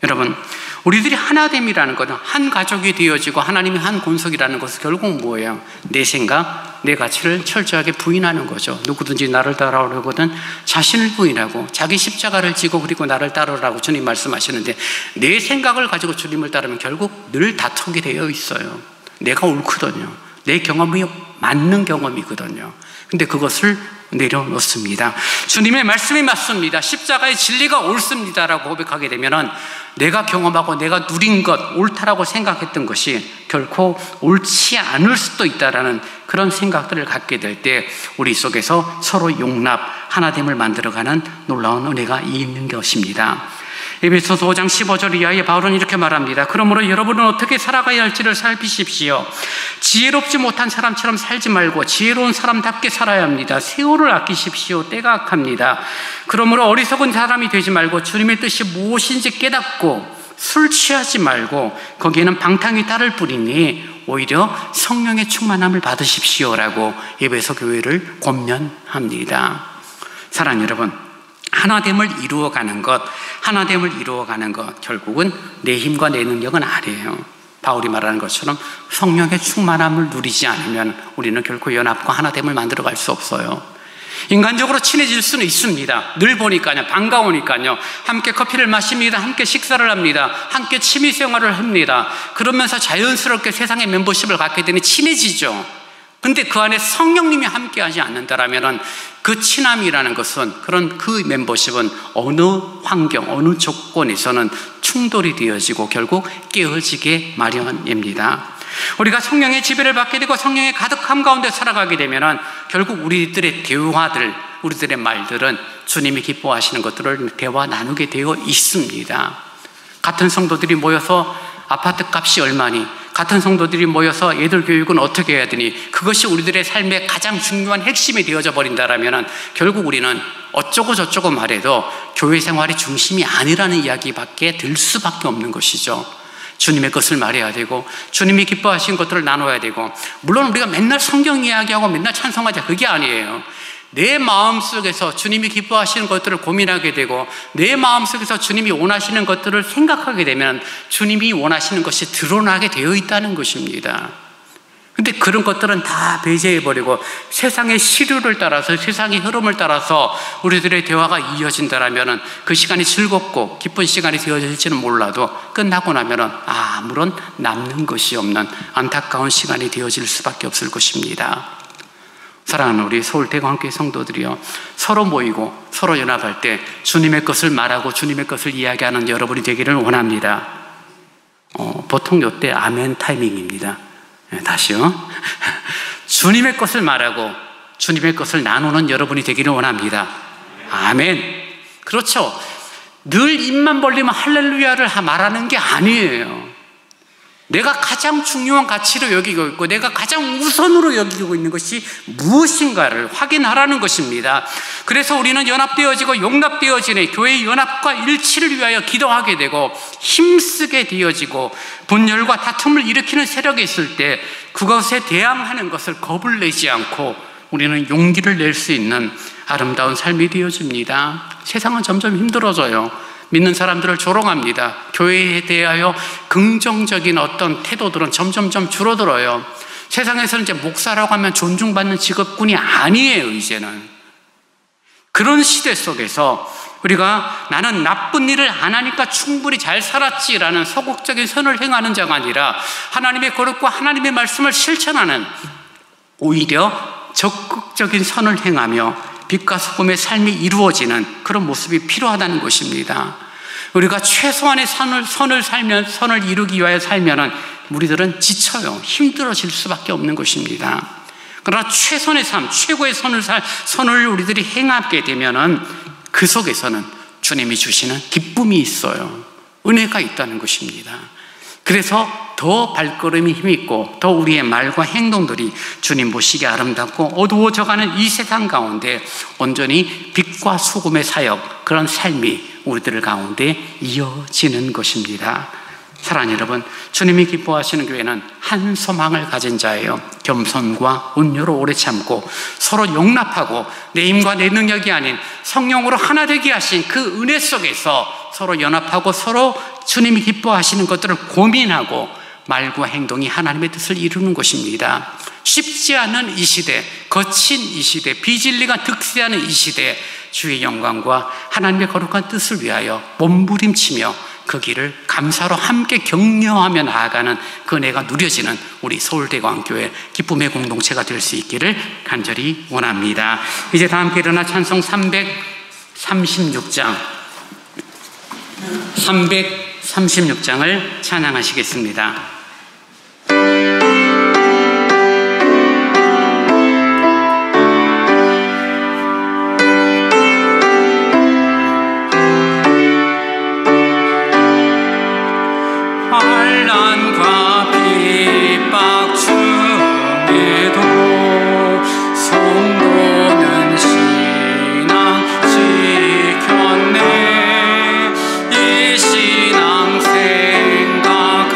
여러분, 우리들이 하나됨이라는 것은 한 가족이 되어지고 하나님이 한 권속이라는 것은 결국 뭐예요? 내 생각, 내 가치를 철저하게 부인하는 거죠. 누구든지 나를 따라오려거든 자신을 부인하고 자기 십자가를 지고 그리고 나를 따르라고 주님 말씀하시는데 내 생각을 가지고 주님을 따르면 결국 늘 다투게 되어 있어요. 내가 옳거든요. 내 경험이 맞는 경험이거든요. 근데 그것을 내려놓습니다. 주님의 말씀이 맞습니다. 십자가의 진리가 옳습니다라고 고백하게 되면은 내가 경험하고 내가 누린 것, 옳다라고 생각했던 것이 결코 옳지 않을 수도 있다라는 그런 생각들을 갖게 될 때 우리 속에서 서로 용납, 하나됨을 만들어가는 놀라운 은혜가 있는 것입니다. 에베소서 5장 15절 이하에 바울은 이렇게 말합니다. 그러므로 여러분은 어떻게 살아가야 할지를 살피십시오. 지혜롭지 못한 사람처럼 살지 말고 지혜로운 사람답게 살아야 합니다. 세월을 아끼십시오. 때가 악합니다. 그러므로 어리석은 사람이 되지 말고 주님의 뜻이 무엇인지 깨닫고 술 취하지 말고 거기에는 방탕이 따를 뿐이니 오히려 성령의 충만함을 받으십시오라고 에베소 교회를 권면합니다. 사랑하는 여러분, 하나됨을 이루어가는 것 결국은 내 힘과 내 능력은 아니에요. 바울이 말하는 것처럼 성령의 충만함을 누리지 않으면 우리는 결코 연합과 하나됨을 만들어갈 수 없어요. 인간적으로 친해질 수는 있습니다. 늘 보니까요, 반가우니까요. 함께 커피를 마십니다. 함께 식사를 합니다. 함께 취미생활을 합니다. 그러면서 자연스럽게 세상의 멤버십을 갖게 되니 친해지죠. 근데 그 안에 성령님이 함께하지 않는다라면은 그 친함이라는 것은 그 멤버십은 어느 환경, 어느 조건에서는 충돌이 되어지고 결국 깨어지게 마련입니다. 우리가 성령의 지배를 받게 되고 성령의 가득함 가운데 살아가게 되면은 결국 우리들의 대화들, 우리들의 말들은 주님이 기뻐하시는 것들을 대화 나누게 되어 있습니다. 같은 성도들이 모여서 아파트 값이 얼마니? 같은 성도들이 모여서 애들 교육은 어떻게 해야 되니? 그것이 우리들의 삶의 가장 중요한 핵심이 되어져 버린다라면 결국 우리는 어쩌고 저쩌고 말해도 교회 생활이 중심이 아니라는 이야기밖에 들 수밖에 없는 것이죠. 주님의 것을 말해야 되고 주님이 기뻐하신 것들을 나눠야 되고, 물론 우리가 맨날 성경 이야기하고 맨날 찬송하자 그게 아니에요. 내 마음속에서 주님이 기뻐하시는 것들을 고민하게 되고 내 마음속에서 주님이 원하시는 것들을 생각하게 되면 주님이 원하시는 것이 드러나게 되어 있다는 것입니다. 근데 그런 것들은 다 배제해버리고 세상의 시류를 따라서, 세상의 흐름을 따라서 우리들의 대화가 이어진다라면 그 시간이 즐겁고 기쁜 시간이 되어질지는 몰라도 끝나고 나면 아무런 남는 것이 없는 안타까운 시간이 되어질 수밖에 없을 것입니다. 사랑하는 우리 서울대광교회 성도들이요, 서로 모이고 서로 연합할 때 주님의 것을 말하고 주님의 것을 이야기하는 여러분이 되기를 원합니다. 보통 이때 아멘 타이밍입니다. 다시요. 주님의 것을 말하고 주님의 것을 나누는 여러분이 되기를 원합니다. 아멘. 그렇죠. 늘 입만 벌리면 할렐루야를 말하는 게 아니에요. 내가 가장 중요한 가치로 여기고 있고 내가 가장 우선으로 여기고 있는 것이 무엇인가를 확인하라는 것입니다. 그래서 우리는 연합되어지고 용납되어지는 교회의 연합과 일치를 위하여 기도하게 되고 힘쓰게 되어지고, 분열과 다툼을 일으키는 세력이 있을 때 그것에 대항하는 것을 겁을 내지 않고 우리는 용기를 낼 수 있는 아름다운 삶이 되어집니다. 세상은 점점 힘들어져요. 믿는 사람들을 조롱합니다. 교회에 대하여 긍정적인 어떤 태도들은 점점점 줄어들어요. 세상에서는 이제 목사라고 하면 존중받는 직업군이 아니에요, 이제는. 그런 시대 속에서 우리가 나는 나쁜 일을 안 하니까 충분히 잘 살았지라는 소극적인 선을 행하는 자가 아니라 하나님의 거룩과 하나님의 말씀을 실천하는, 오히려 적극적인 선을 행하며 빛과 소금의 삶이 이루어지는 그런 모습이 필요하다는 것입니다. 우리가 최소한의 선을 이루기 위하여 살면은 우리들은 지쳐요. 힘들어질 수밖에 없는 것입니다. 그러나 최선의 삶, 최고의 선을 우리들이 행하게 되면은 그 속에서는 주님이 주시는 기쁨이 있어요. 은혜가 있다는 것입니다. 그래서 더 발걸음이 힘있고 더 우리의 말과 행동들이 주님 보시기에 아름답고 어두워져가는 이 세상 가운데 온전히 빛과 소금의 사역, 그런 삶이 우리들 가운데 이어지는 것입니다. 사랑하는 여러분, 주님이 기뻐하시는 교회는 한 소망을 가진 자예요. 겸손과 온유로 오래 참고 서로 용납하고 내 힘과 내 능력이 아닌 성령으로 하나 되게 하신 그 은혜 속에서 서로 연합하고 서로 주님이 기뻐하시는 것들을 고민하고 말과 행동이 하나님의 뜻을 이루는 것입니다. 쉽지 않은 이 시대, 거친 이 시대, 비진리가 득세하는 이 시대, 주의 영광과 하나님의 거룩한 뜻을 위하여 몸부림치며 그 길을 감사로 함께 격려하며 나아가는 그 은혜가 누려지는 우리 서울대광교회 기쁨의 공동체가 될 수 있기를 간절히 원합니다. 이제 다 함께 일어나 찬송 336장을 찬양하시겠습니다. 환난과 핍박중에도 성도는 신앙 지켰네. 이 신앙 생각할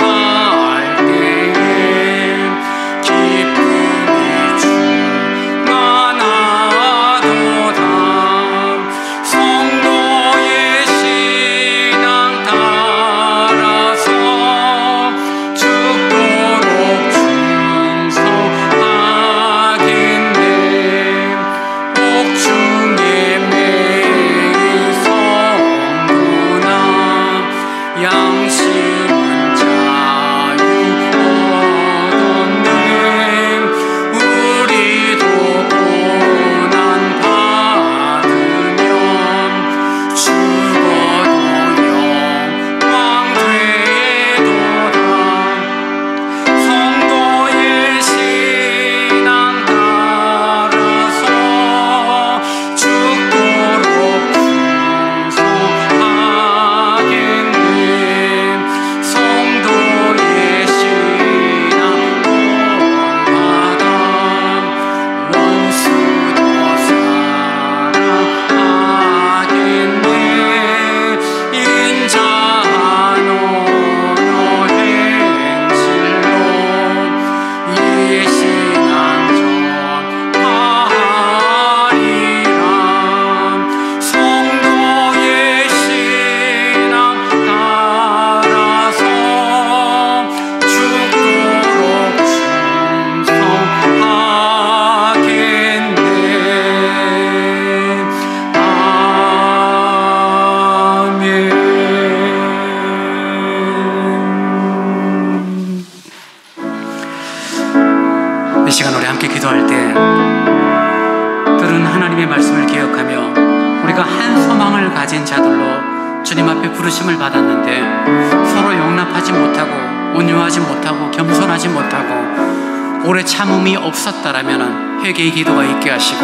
한 소망을 가진 자들로 주님 앞에 부르심을 받았는데 서로 용납하지 못하고 온유하지 못하고 겸손하지 못하고 오래 참음이 없었다라면 회개의 기도가 있게 하시고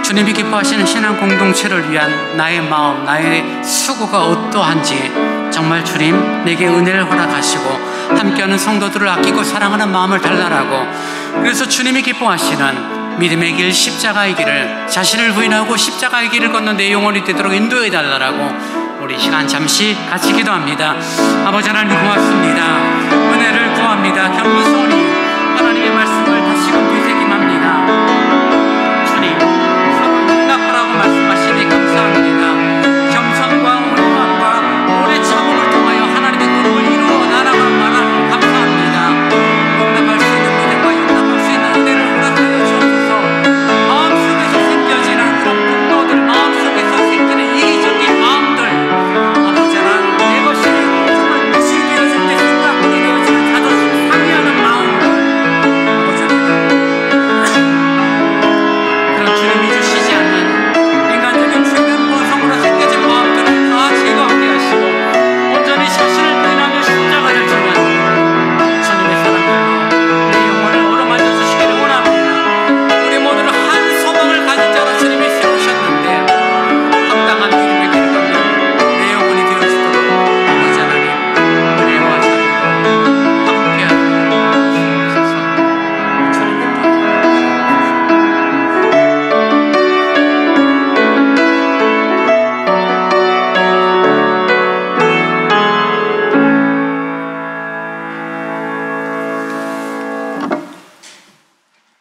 주님이 기뻐하시는 신앙 공동체를 위한 나의 마음, 나의 수고가 어떠한지 정말 주님 내게 은혜를 허락하시고 함께하는 성도들을 아끼고 사랑하는 마음을 달라라고, 그래서 주님이 기뻐하시는 믿음의 길, 십자가의 길을, 자신을 부인하고 십자가의 길을 걷는 내 영혼이 되도록 인도해 달라라고 우리 시간 잠시 같이 기도합니다. 아버지 하나님 고맙습니다. 은혜를 구합니다. 겸손히 하나님의 말씀을 다시금 되새김합니다. 주님 서로 용납하라고 말씀하시니 감사합니다. 겸손과 온유함과 오래 참음을 통하여 하나님의 거룩을 이루어 나아가는 말하니 감사합니다. 용납할 수 있는 믿음과 용납할 수 있는 은혜를 허락하여 주옵소서. 마음속에서 생겨지는 그런 분노들, 마음속에서 생기는 이기적인 마음들, 아버지 하나님 내 것이 정말 무시되어질 때 생각하게 되어지는 자존심 상해하는 마음들, 아버지 하나님 그런 주님이 주시지 않는 인간적인 죄된 본성으로 생겨진 마음들을 다 제거하게 하시고 온전히 자신을 부인하며 십자가를 지는 주님의 사람들로 내 영혼을 어루만져 주시기를 원합니다. 우리 모두를 한 소망을 가진 자로 주님이 세우셨는데 합당한 믿음의 길을 걷는 내 영혼이 되어지도록 아버지 하나님 은혜와 자비로 함께하여 주옵소서. 주님입니다.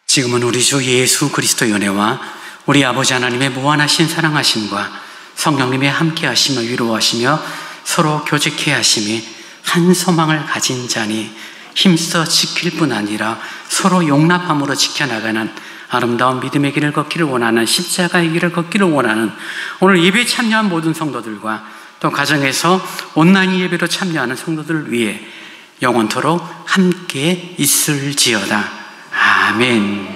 지금은 우리 주 예수 그리스도의 은혜와 우리 아버지 하나님의 무한하신 사랑하심과 성령님의 함께하심을 위로하시며 서로 교제케 하심이 한 소망을 가진 자니 힘써 지킬 뿐 아니라 서로 용납함으로 지켜나가는 아름다운 믿음의 길을 걷기를 원하는, 십자가의 길을 걷기를 원하는 오늘 예배에 참여한 모든 성도들과 또 가정에서 온라인 예배로 참여하는 성도들을 위해 영원토록 함께 있을지어다. 아멘.